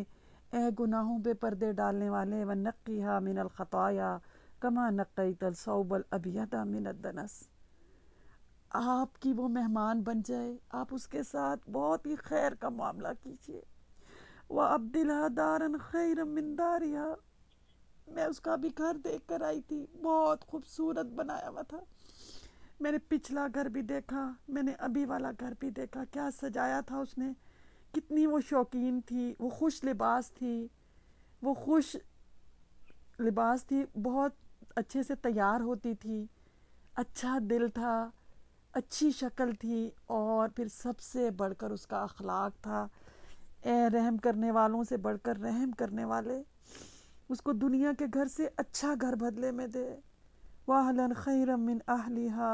B: اے گناہوں پہ پردے ڈالنے والے. وَنَقِّهَا مِنَ الْخَطَايَا كَمَا نَقَّيْتَ الثَّوْبَ الْأَبْيَضَ مِنَ الدَّنَسِ. آپ کی وہ مہمان بن جائے، آپ اس کے ساتھ بہت ہی خیر کا معاملہ کیجئے. وَأَبْدِلْهَا دَارًا خَيْرًا مِنْ دَارِهَا. میں اس کا بھی گھر دیکھ کر آئی تھی، بہت خوبصورت بنایا ہوا تھا. میں نے پچھلا گھر بھی دیکھا، میں نے ابھی والا گھر بھی دیکھا، کیا سجایا تھا اس نے، کتنی وہ شوقین تھی، وہ خوش لباس تھی، وہ خوش لباس تھی، بہت اچھے سے تیار ہوتی تھی، اچھا دل تھا، اچھی شکل تھی، اور پھر سب سے بڑھ کر اس کا اخلاق تھا. اے رحم کرنے والوں سے بڑھ کر رحم کرنے والے، اس کو دنیا کے گھر سے اچھا گھر بدلے میں دے. وَأَهْلًا خَيْرًا مِنْ أَهْلِهَا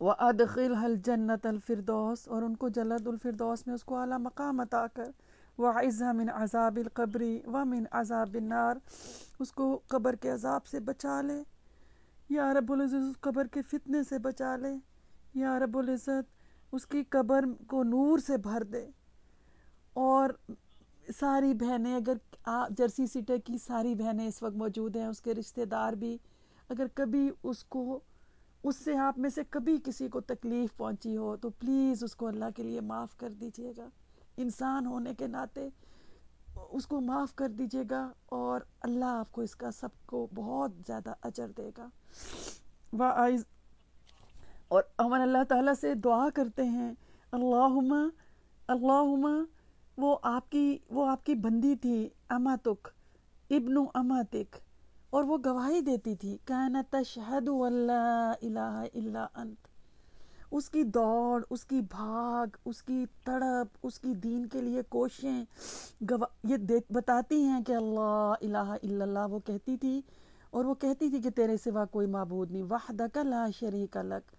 B: وَأَدْخِلْهَا الْجَنَّةَ الْفِرْدَوْسَ. اور ان کو جنت الفردوس میں اس کو اعلیٰ مقام عطا کر. وَعِزْهَا مِنْ عَذَابِ الْقَبْرِ وَمِنْ عَذَابِ النَّارِ. اس کو قبر کے عذاب سے بچا لے یا رب العزت، اس قبر کے فتنے سے بچا لے یا رب العزت، اس کی قبر کو نور سے بھر دے. اور ساری بہنیں، اگر جرسی سٹی کی ساری بہنیں اس وقت موجود ہیں، اس کے رشتہ دار بھی، اگر کبھی اس سے آپ میں سے کبھی کسی کو تکلیف پہنچی ہو تو پلیز اس کو اللہ کے لیے معاف کر دیجئے گا. انسان ہونے کے ناطے اس کو معاف کر دیجئے گا، اور اللہ آپ کو اس کا سب کو بہت زیادہ اجر دے گا. اور ہم اللہ تعالیٰ سے دعا کرتے ہیں، اللہم وہ آپ کی بندی تھی، اماتک ابن اماتک، اور وہ گواہی دیتی تھی، کانت تشہد ان لا الہ الا انت. اس کی دوڑ، اس کی بھاگ، اس کی تڑپ، اس کی دین کے لیے کوششیں یہ بتاتی ہیں کہ اللہ الہ الا اللہ وہ کہتی تھی، اور وہ کہتی تھی کہ تیرے سوا کوئی معبود نہیں، وحدک لا شریک لک.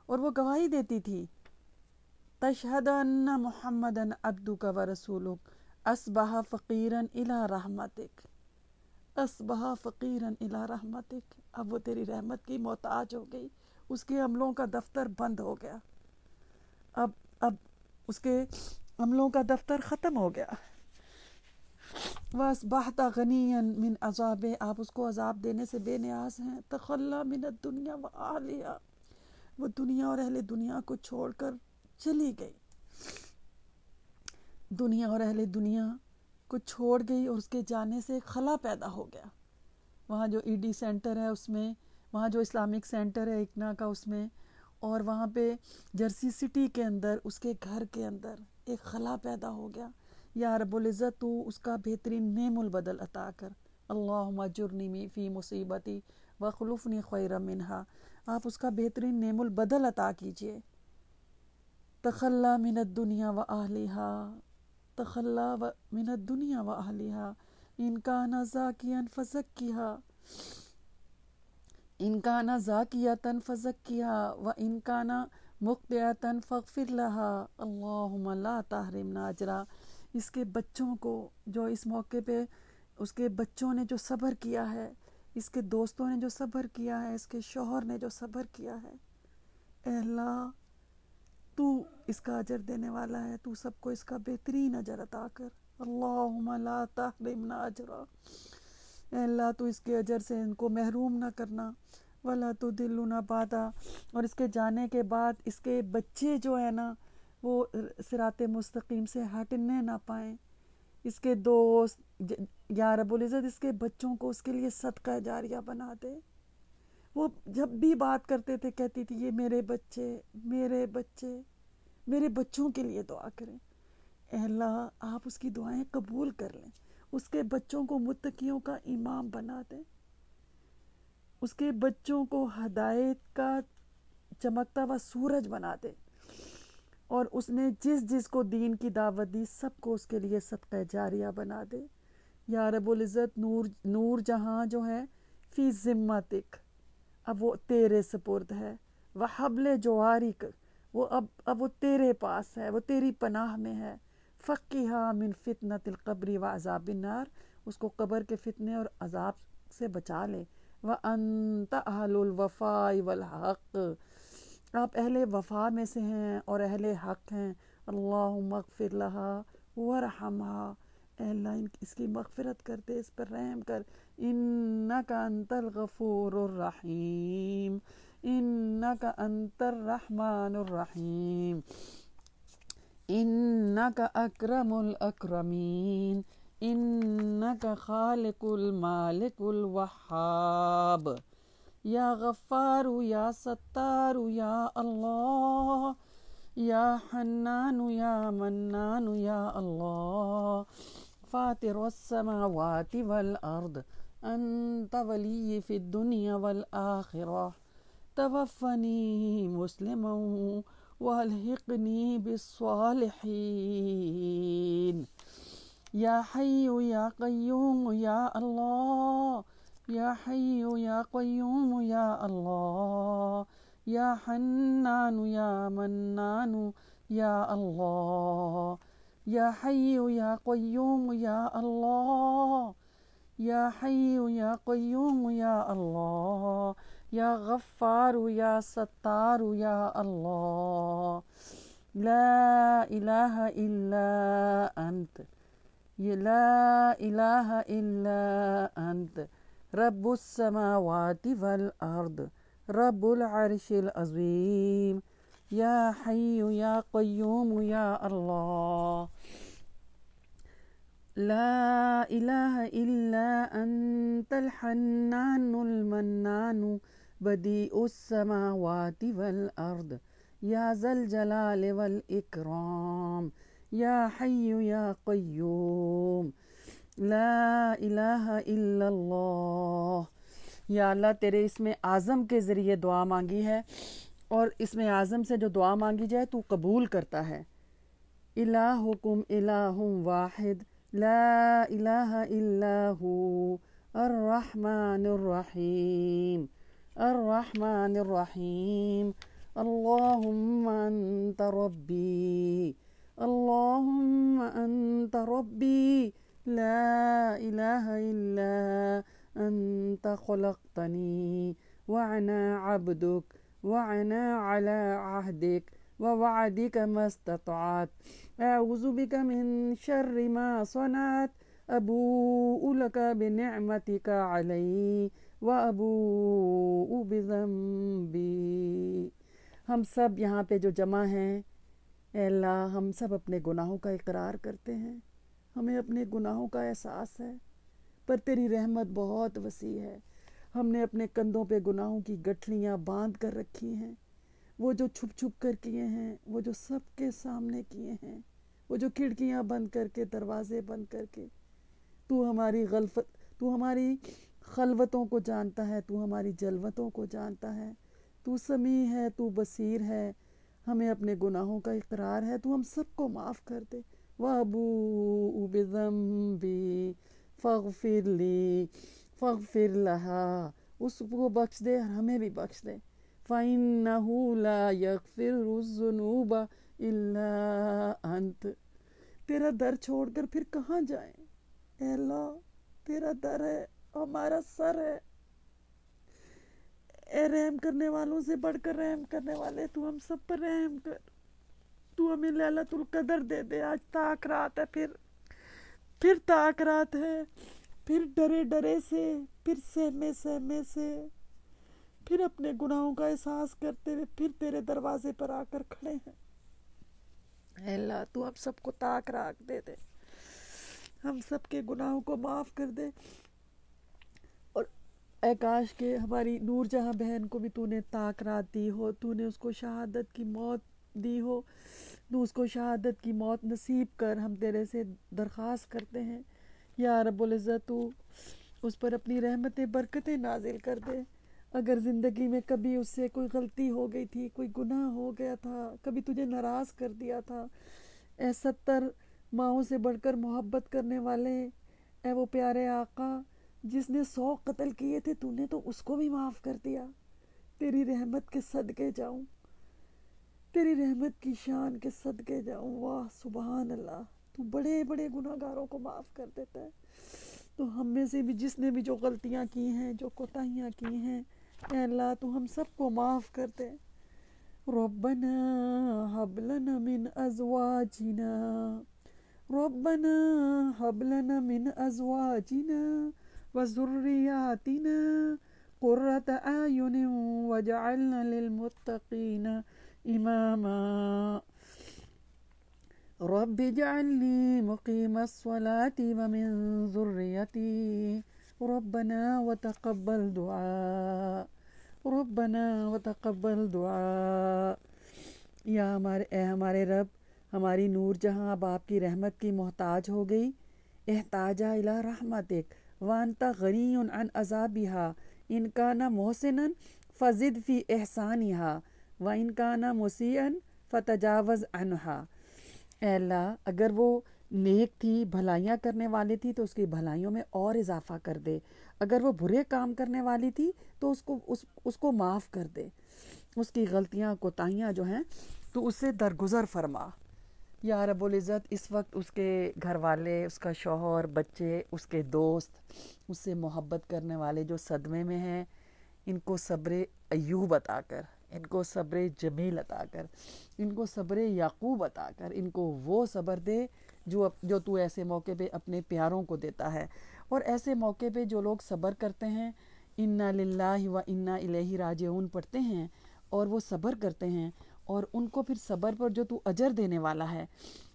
B: اور وہ گواہی دیتی تھی، تشہد ان محمدن عبدک و رسولک اصبح فقیرا الی رحمتک. اصبح فقیرا الی رحمتک، اب وہ تیری رحمت کی محتاج ہو گئی، اس کے عملوں کا دفتر بند ہو گیا، اب اس کے عملوں کا دفتر ختم ہو گیا۔ وَأَصْبَحْتَ غَنِيًّا مِنْ عَذَابِ، آپ اس کو عذاب دینے سے بے نیاز ہیں۔ تَخَلَّى مِنَ الدُّنْيَا وَأَهْلِهَا، وہ دنیا اور اہل دنیا کو چھوڑ کر چلی گئی، دنیا اور اہل دنیا کو چھوڑ گئی، اور اس کے جانے سے ایک خلا پیدا ہو گیا۔ وہاں جو ای ڈی سینٹر ہے اس میں، وہاں جو اسلامک سینٹر ہے اکنا کا اس میں، اور وہاں پہ جرسی سٹی کے اندر اس کے گھر کے اندر ایک خلا پیدا ہو گیا۔ یا رب العزت تو اس کا بہترین نعم البدل عطا کر، اللہم اجرنی فی مصیبتی وخلفنی خیرا منہا، آپ اس کا بہترین نعم البدل عطا کیجئے۔ تخلی من الدنیا وآہلہا، تخلی من الدنیا وآہلہا، ان کان زاکیا فزکیہا، ان کان زاکیۃ فزکیہا وان کان مخطئۃ فاغفر لہا، اللہم لا تحرمنا اجرا۔ اس کے بچوں کو جو اس موقع پہ اس کے بچوں نے جو صبر کیا ہے، اس کے دوستوں نے جو صبر کیا ہے، اس کے شوہر نے جو صبر کیا ہے، اے اللہ تو اس کا اجر دینے والا ہے، تو سب کو اس کا بہترین اجر عطا کر، اللہم لا تحرمنا اجرا، اے اللہ تو اس کے اجر سے ان کو محروم نہ کرنا، ولا تضلنا بعدا، اور اس کے جانے کے بعد اس کے بچے جو ہے نا وہ صراط مستقیم سے ہٹنے نہ پائیں، اس کے دوست یا رب العزت اس کے بچوں کو اس کے لیے صدقہ جاریہ بنا دے۔ وہ جب بھی بات کرتے تھے کہتی تھی یہ میرے بچے، میرے بچے، میرے بچوں کے لیے دعا کریں، اے اللہ آپ اس کی دعائیں قبول کر لیں، اس کے بچوں کو متقیوں کا امام بنا دیں، اس کے بچوں کو ہدایت کا چمکتا ہوا سورج بنا دے، اور اس نے جس کو دین کی دعوت دی سب کو اس کے لیے صدقہ جاریہ بنا دے۔ یا رب العزت نور جہاں جو ہے فی ذمتک، اب وہ تیرے سپرد ہے، وحبل جوارک، وہ اب وہ تیرے پاس ہے، وہ تیری پناہ میں ہے، فقہا من فتنۃ القبر وعذاب النار، اس کو قبر کے فتنے اور عذاب سے بچا لے، وانت اہل الوفاء والحق، آپ اہل وفا میں سے ہیں اور اہل حق ہیں، اللہم اغفر لہا ورحمہا، اے اللہ اس کی مغفرت کر دے، اس پر رحم کر، انک انت الغفور الرحیم، انک انت الرحمن الرحیم، انک اکرم الاکرمین، انک خالق المالک الوہاب، یا غفار یا ستار یا اللہ، یا حنان یا منان یا اللہ، فاطر السماوات والارض، انت ولی فی الدنیا والآخرہ، توفنی مسلما والحقنی بالصالحین، یا حی یا قیوم یا اللہ، یا حی یا قیوم یا اللہ، یا حنان یا منان یا اللہ، یا حی یا قیوم یا اللہ، یا حی یا قیوم یا اللہ، یا غفار یا ستار یا اللہ، لا الہ الا انت، یہ لا الہ الا انت، رب السماوات والارض، رب العرش العظیم، یا حی یا قیوم یا اللہ، لا الہ الا انت الحنان المنان، بدیع السماوات والارض، یا ذا الجلال والاکرام، یا حی یا قیوم، لا الہ الا اللہ۔ یا اللہ تیرے اسم اعظم کے ذریعے دعا مانگی ہے، اور اسم اعظم سے جو دعا مانگی جائے تو قبول کرتا ہے۔ الہکم الہ واحد، لا الہ الا ہو، الرحمن الرحیم، الرحمن الرحیم، اللہم انت ربی، اللہم انت ربی، لا الہ الا
A: أنت خلقتني وأنا عبدك وأنا على عهدك ووعدك ما استطعت أعوذ بك من شر ما صنعت أبوء لك بنعمتك علي وأبوء بذنبي. ہم سب یہاں پہ جو جمع ہیں اے اللہ، ہم سب اپنے گناہوں کا اقرار کرتے ہیں، ہمیں اپنے گناہوں کا احساس ہے، پر تیری رحمت بہت وسیع ہے. ہم نے اپنے کندھوں پہ گناہوں کی گٹھلیاں باندھ کر رکھی ہیں، وہ جو چھپ چھپ کر کیے ہیں، وہ جو سب کے سامنے کیے ہیں، وہ جو کھڑکیاں بند کر کے، دروازے بند کر کے. تو ہماری خلوتوں کو جانتا ہے، تو ہماری جلوتوں کو جانتا ہے، تو سمیع ہے، تو بصیر ہے. ہمیں اپنے گناہوں کا اقرار ہے، تو ہم سب کو معاف کر دے. وَأَبُوءُ بِذَنبِي فَاغْفِرْ لِي فَاغْفِرْ لَهَا، اس کو بخش دے اور ہمیں بھی بخش دے. فَإِنَّهُ لَا يَغْفِرُ الذُّنُوبَ إِلَّا أَنْتَ. تیرا در چھوڑ کر پھر کہاں جائیں؟ اے اللہ تیرا در ہے، ہمارا سر ہے. اے رحم کرنے والوں سے بڑھ کر رحم کرنے والے، تو ہم سب پر رحم کر. تو ہمیں لیلۃ القدر دے دے. آج تاک رات ہے، پھر تاک رات ہے، پھر ڈرے ڈرے سے، پھر سہمے سہمے سے، پھر اپنے گناہوں کا احساس کرتے ہوئے پھر تیرے دروازے پر آ کر کھڑے ہیں. اے اللہ تو ہم سب کو تاک رات دے دے، ہم سب کے گناہوں کو معاف کر دے. اور اے کاش کہ ہماری نور جہاں بہن کو بھی تو نے تاک رات دی ہو، تو نے اس کو شہادت کی موت دی ہو، تو اس کو شہادت کی موت نصیب کر. ہم تیرے سے درخواست کرتے ہیں یا رب العزت، تو اس پر اپنی رحمتیں برکتیں نازل کر دے. اگر زندگی میں کبھی اس سے کوئی غلطی ہو گئی تھی، کوئی گناہ ہو گیا تھا، کبھی تجھے ناراض کر دیا تھا، اے 70 ماؤں سے بڑھ کر محبت کرنے والے، اے وہ پیارے آقا جس نے 100 قتل کیے تھے، تو نے تو اس کو بھی معاف کر دیا. تیری رحمت کے صدقے جاؤں، تیری رحمت کی شان کے صدقے جاؤں. واہ سبحان اللہ، تو بڑے بڑے گناہ گاروں کو معاف کر دیتا ہے. تو ہم میں سے بھی جس نے بھی جو غلطیاں کی ہیں، جو کوتاہیاں کی ہیں، اے اللہ تو ہم سب کو معاف کر دے. ربنا هب لنا من ازواجنا ربنا هب لنا من ازواجنا وذرياتنا قرة اعين واجعلنا للمتقين اماما. رب اجعلني مقيم الصلاة ومن ذريتي ربنا وتقبل دعاء ربنا وتقبل دعاء. یا ہمارے رب، ہماری نور جہاں اب آپ کی رحمت کی محتاج ہو گئی. احتاجا الی رحمتک وانت غنی عن عذابها ان کان محسنا فزد فی احسانها وان کان مسیئا فتجاوز عنها. اے اللہ اگر وہ نیک تھی، بھلائیاں کرنے والی تھی، تو اس کی بھلائیوں میں اور اضافہ کر دے. اگر وہ برے کام کرنے والی تھی تو اس کو معاف کر دے. اس کی غلطیاں کوتاہیاں جو ہیں تو اس سے درگزر فرما. یا رب العزت اس وقت اس کے گھر والے، اس کا شوہر، بچے، اس کے دوست، اس سے محبت کرنے والے جو صدمے میں ہیں، ان کو صبر ایوب عطا کر، ان کو صبر جمیل عطا کر، ان کو صبر یعقوب عطا کر. ان کو وہ صبر دے جو تو ایسے موقع پہ اپنے پیاروں کو دیتا ہے. اور ایسے موقع پہ جو لوگ صبر کرتے ہیں، انا للہ و انا الیہ راجعون پڑھتے ہیں اور وہ صبر کرتے ہیں، اور ان کو پھر صبر پر جو تو اجر دینے والا ہے،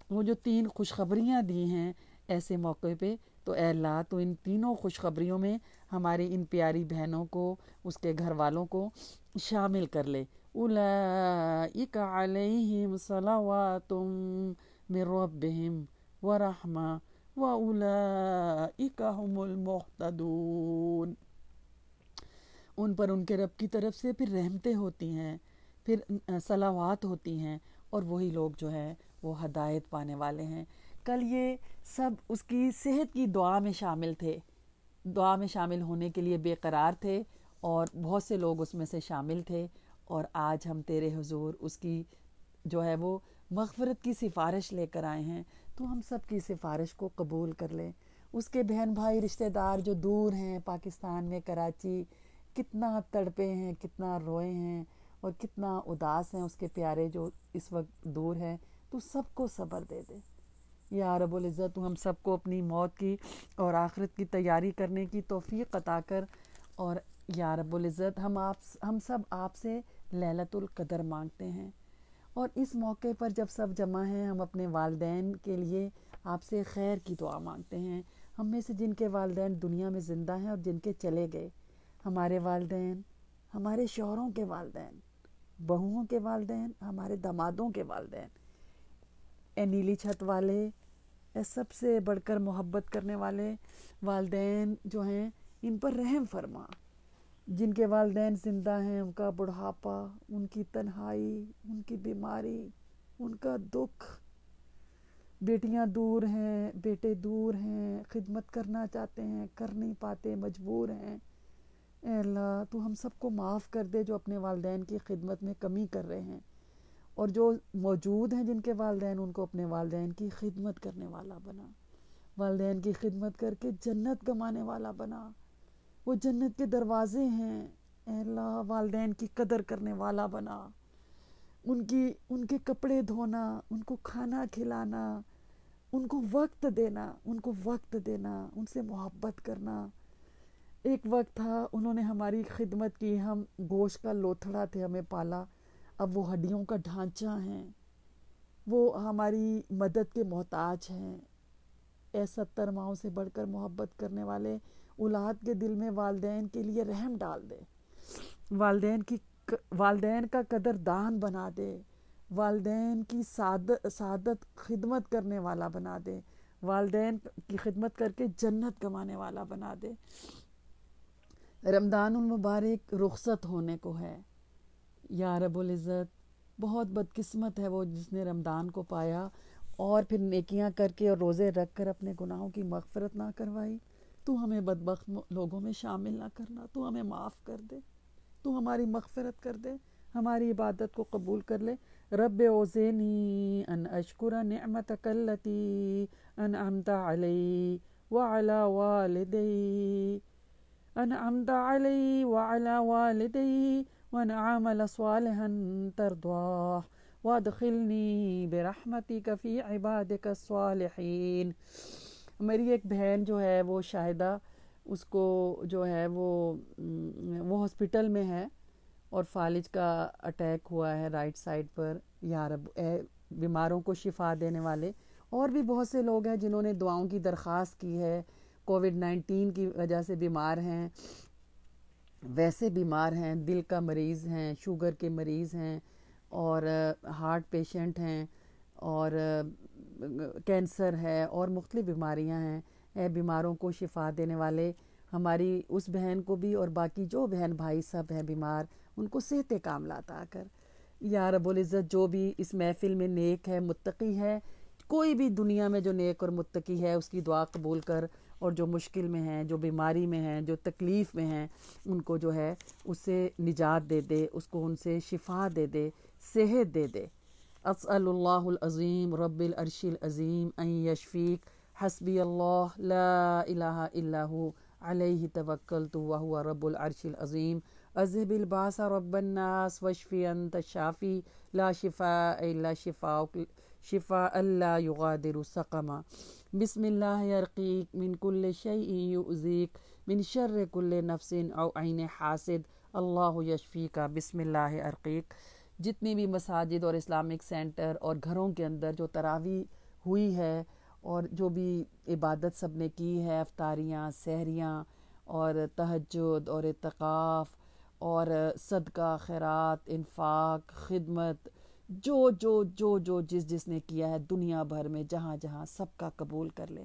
A: وہ جو 3 خوشخبریاں دی ہیں ایسے موقع پہ، تو اے اللہ تو ان تینوں خوشخبریوں میں ہماری ان پیاری بہنوں کو، اس کے گھر والوں کو شامل کر لے. اولئک علیہم صلوات من ربہم ورحمہ واولئک هم المہتدون. ان پر ان کے رب کی طرف سے پھر رحمتیں ہوتی ہیں، پھر صلوات ہوتی ہیں، اور وہی لوگ جو ہیں وہ ہدایت پانے والے ہیں. کل یہ سب اس کی صحت کی دعا میں شامل تھے، دعا میں شامل ہونے کے لیے بے قرار تھے، اور بہت سے لوگ اس میں سے شامل تھے. اور آج ہم تیرے حضور اس کی جو ہے وہ مغفرت کی سفارش لے کر آئے ہیں. تو ہم سب کی سفارش کو قبول کر لیں،
B: اس کے بہن بھائی رشتہ دار جو دور ہیں پاکستان میں کراچی، کتنا تڑپے ہیں، کتنا روئے ہیں اور کتنا اداس ہیں اس کے پیارے جو اس وقت دور ہیں. تو سب کو صبر دے دے یا رب العزت. تو ہم سب کو اپنی موت کی اور آخرت کی تیاری کرنے کی توفیق عطا کر. اور یا رب العزت ہم سب آپ سے لیلۃ القدر مانگتے ہیں. اور اس موقع پر جب سب جمع ہیں ہم اپنے والدین کے لیے آپ سے خیر کی دعا مانگتے ہیں. ہم میں سے جن کے والدین دنیا میں زندہ ہیں اور جن کے چلے گئے، ہمارے والدین، ہمارے شوہروں کے والدین، بہوؤں کے والدین، ہمارے دامادوں کے والدین، اے نیلی چھت والے، اے سب سے بڑھ کر محبت کرنے والے والدین جو ہیں ان پر رحم فرما. جن کے والدین زندہ ہیں ان کا بڑھاپا، ان کی تنہائی، ان کی بیماری، ان کا دکھ، بیٹیاں دور ہیں، بیٹے دور ہیں، خدمت کرنا چاہتے ہیں، کر نہیں پاتے، مجبور ہیں. اے اللہ تو ہم سب کو معاف کر دے جو اپنے والدین کی خدمت میں کمی کر رہے ہیں، اور جو موجود ہیں جن کے والدین ان کو اپنے والدین کی خدمت کرنے والا بنا. والدین کی خدمت کر کے جنت کمانے والا بنا. وہ جنت کے دروازے ہیں. اے اللہ والدین کی قدر کرنے والا بنا. ان کے کپڑے دھونا، ان کو کھانا کھلانا، ان کو وقت دینا، ان سے محبت کرنا. ایک وقت تھا انہوں نے ہماری خدمت کی، ہم گوشت کا لوتھڑا تھے، ہمیں پالا، اب وہ ہڈیوں کا ڈھانچہ ہیں، وہ ہماری مدد کے محتاج ہیں. اے 70 ماؤں سے بڑھ کر محبت کرنے والے، اولاد کے دل میں والدین کے لیے رحم ڈال دے. والدین کا قدر دان بنا دے. والدین کی سعادت خدمت کرنے والا بنا دے. والدین کی خدمت کر کے جنت کمانے والا بنا دے. رمضان المبارک رخصت ہونے کو ہے. یا رب العزت بہت بدقسمت ہے وہ جس نے رمضان کو پایا اور پھر نیکیاں کر کے اور روزے رکھ کر اپنے گناہوں کی مغفرت نہ کروائی. تو ہمیں بدبخت لوگوں میں شامل نہ کرنا. تو ہمیں معاف کر دے. تو ہماری مغفرت کر دے. ہماری عبادت کو قبول کر لے. رب اوزینی ان اشکر نعمتک التی انعمت علی وعلی والدی انعمت علی وعلی والدی وان اعمل صالحا ترضاه وادخلنی برحمتک فی عبادک الصالحین. میری ایک بہن جو ہے وہ شاہدہ، اس کو جو ہے وہ ہاسپٹل میں ہے اور فالج کا اٹیک ہوا ہے رائٹ سائڈ پر. یا رب اے بیماروں کو شفا دینے والے. اور بھی بہت سے لوگ ہیں جنہوں نے دعاؤں کی درخواست کی ہے، کووڈ-19 کی وجہ سے بیمار ہیں، ویسے بیمار ہیں، دل کا مریض ہیں، شوگر کے مریض ہیں اور ہارٹ پیشنٹ ہیں اور کینسر ہے اور مختلف بیماریاں ہیں. اے بیماروں کو شفا دینے والے، ہماری اس بہن کو بھی اور باقی جو بہن بھائی سب ہیں بیمار، ان کو صحت کاملہ عطا کر. یا رب العزت جو بھی اس محفل میں نیک ہے، متقی ہے، کوئی بھی دنیا میں جو نیک اور متقی ہے اس کی دعا قبول کر. اور جو مشکل میں ہیں، جو بیماری میں ہیں، جو تکلیف میں ہیں، ان کو جو ہے اس سے نجات دے دے، اس کو ان سے شفا دے دے، صحت دے دے. اسأل اللہ العظیم رب العرش العظیم ان یشفیک. حسبی اللہ لا الہ الا ہو علیہ توکلت وہو رب العرش العظیم. اذهب الباس رب الناس واشفی انت الشافی لا شفاء الا شفاءک شفاء لا یغادر سقما. بسم اللہ ارقیک من کل شیء یؤذیک من شر کل نفس او عین حاسد اللہ یشفیک. بسم اللہ ارقیک. جتنی بھی مساجد اور اسلامک سینٹر اور گھروں کے اندر جو تراویح ہوئی ہے اور جو بھی عبادت سب نے کی ہے، افطاریاں، سحریاں اور تہجد اور اعتکاف اور صدقہ، خیرات، انفاق، خدمت، جو جس نے کیا ہے دنیا بھر میں جہاں جہاں، سب کا قبول کر لے.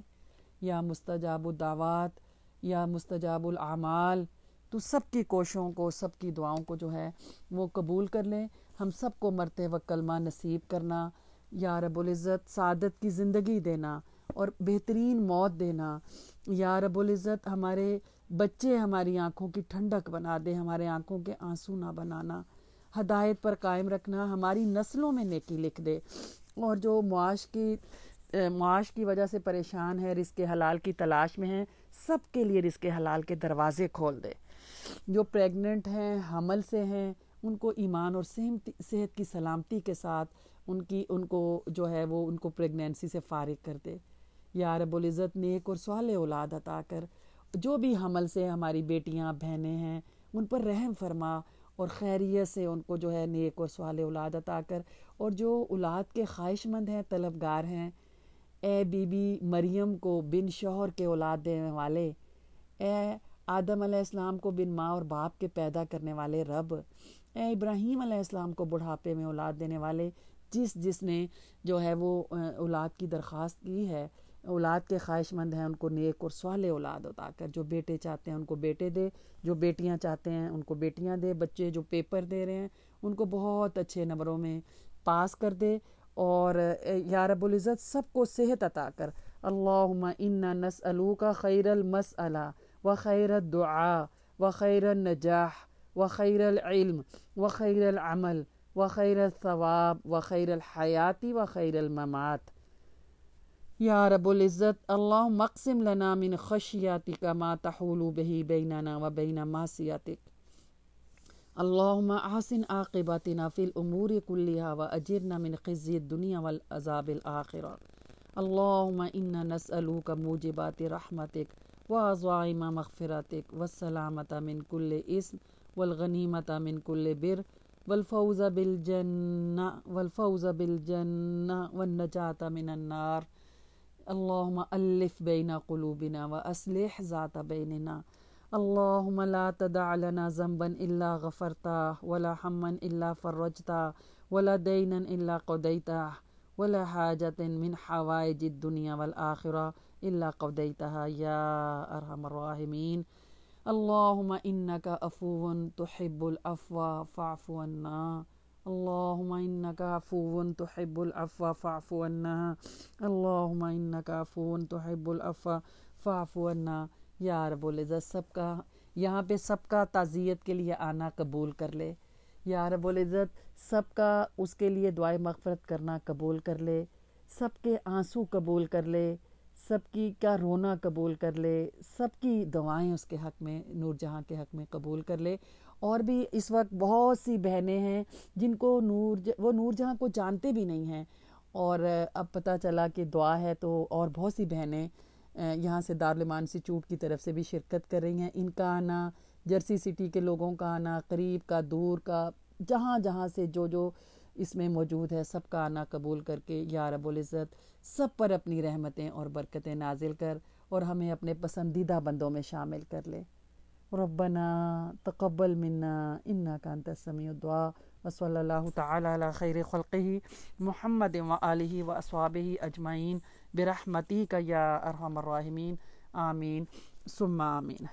B: یا مستجاب الدعوات، یا مستجاب الاعمال، تو سب کی کوششوں کو، سب کی دعاؤں کو جو ہے وہ قبول کر لیں. ہم سب کو مرتے وقت کلمہ نصیب کرنا. یا رب العزت سعادت کی زندگی دینا اور بہترین موت دینا. یا رب العزت ہمارے بچے ہماری آنکھوں کی ٹھنڈک بنا دے، ہمارے آنکھوں کے آنسو نہ بنانا. ہدایت پر قائم رکھنا، ہماری نسلوں میں نیکی لکھ دے. اور جو معاش کی معاش کی وجہ سے پریشان ہے، رزق حلال کی تلاش میں ہیں، سب کے لیے رزق حلال کے دروازے کھول دے۔ جو پریگننٹ ہیں، حمل سے ہیں، ان کو ایمان اور صحت کی سلامتی کے ساتھ ان کو جو ہے وہ ان کو پریگنینسی سے فارغ کر دے۔ یا رب العزت نیک اور صالح اولاد عطا کر۔ جو بھی حمل سے ہماری بیٹیاں بہنیں ہیں ان پر رحم فرما اور خیریت سے ان کو جو ہے نیک اور صالح اولاد عطا کر۔ اور جو اولاد کے خواہش مند ہیں، طلبگار ہیں، اے بی بی مریم کو بن شوہر کے اولاد دینے والے، اے آدم علیہ السلام کو بن ماں اور باپ کے پیدا کرنے والے رب، اے ابراہیم علیہ السلام کو بڑھاپے میں اولاد دینے والے، جس نے جو ہے وہ اولاد کی درخواست کی ہے، اولاد کے خواہش مند ہیں، ان کو نیک اور صالح اولاد عطا کر۔ جو بیٹے چاہتے ہیں ان کو بیٹے دے، جو بیٹیاں چاہتے ہیں ان کو بیٹیاں دے، بچے جو پیپر دے رہے ہیں ان کو بہت اچھے نمبروں میں پاس کر دے، اور یا رب العزت سب کو صحت عطا کر۔ اللہم انا نسألوک خیر المسألہ وخیر الدعاء وخیر النجاح وخیر العلم وخیر العمل وخیر الثواب وخیر الحیات وخیر الممات۔ یا رب العزت اللہم اقسم لنا من خشیتک ما تحول به بیننا وبین معصیتک۔ اللہم احسن عاقبتنا فی الامور کلها واجرنا من خزی الدنیا والعذاب الآخرہ۔ اللہم انا نسألوک موجبات رحمتک وعزائم مغفرتک والسلامت من کل اسم والغنیمت من کل بر والفوز بالجنہ والنجات من النار۔ اللہم الف بین قلوبنا واصلح ذات بیننا۔ اللہم لا تدع لنا ذنبا الا غفرتہ ولا ہما الا فرجتہ ولا دینا الا قضیتہ ولا حاجۃ من حوائج الدنیا والآخرہ الا قضیتہا یا ارحم الراحمین۔ اللہم انک عفو تحب العفو فاعف عنا۔ اللہم انک عفو تحب العفو فاعف عنا۔ اللہم انک عفو تحب العفو فاعف عنا۔ یا رب العزت سب کا یہاں پہ سب کا تعزیت کے لیے آنا قبول کر لے۔ یا رب العزت سب کا اس کے لیے دعائے مغفرت کرنا قبول کر لے، سب کے آنسو قبول کر لے، سب کی کا رونا قبول کر لے، سب کی دعائیں اس کے حق میں، نور جہاں کے حق میں قبول کر لے۔ اور بھی اس وقت بہت سی بہنیں ہیں جن کو وہ نور جہاں کو جانتے بھی نہیں ہیں، اور اب پتہ چلا کہ دعا ہے، تو اور بہت سی بہنیں یہاں سے دارالایمان انسٹیٹیوٹ کی طرف سے بھی شرکت کر رہی ہیں۔ ان کا آنا، جرسی سٹی کے لوگوں کا آنا، قریب کا دور کا، جہاں جہاں سے جو اس میں موجود ہے، سب کا آنا قبول کر کے یا رب العزت سب پر اپنی رحمتیں اور برکتیں نازل کر، اور ہمیں اپنے پسندیدہ بندوں میں شامل کر لے۔ ربنا تقبل منا انک انت السمیع الدعاء، وصلی اللہ تعالی علی خیر خلقہ محمد وآلہ واصحابہ اجمعین برحمتک یا ارحم الراحمین، آمین ثم آمین۔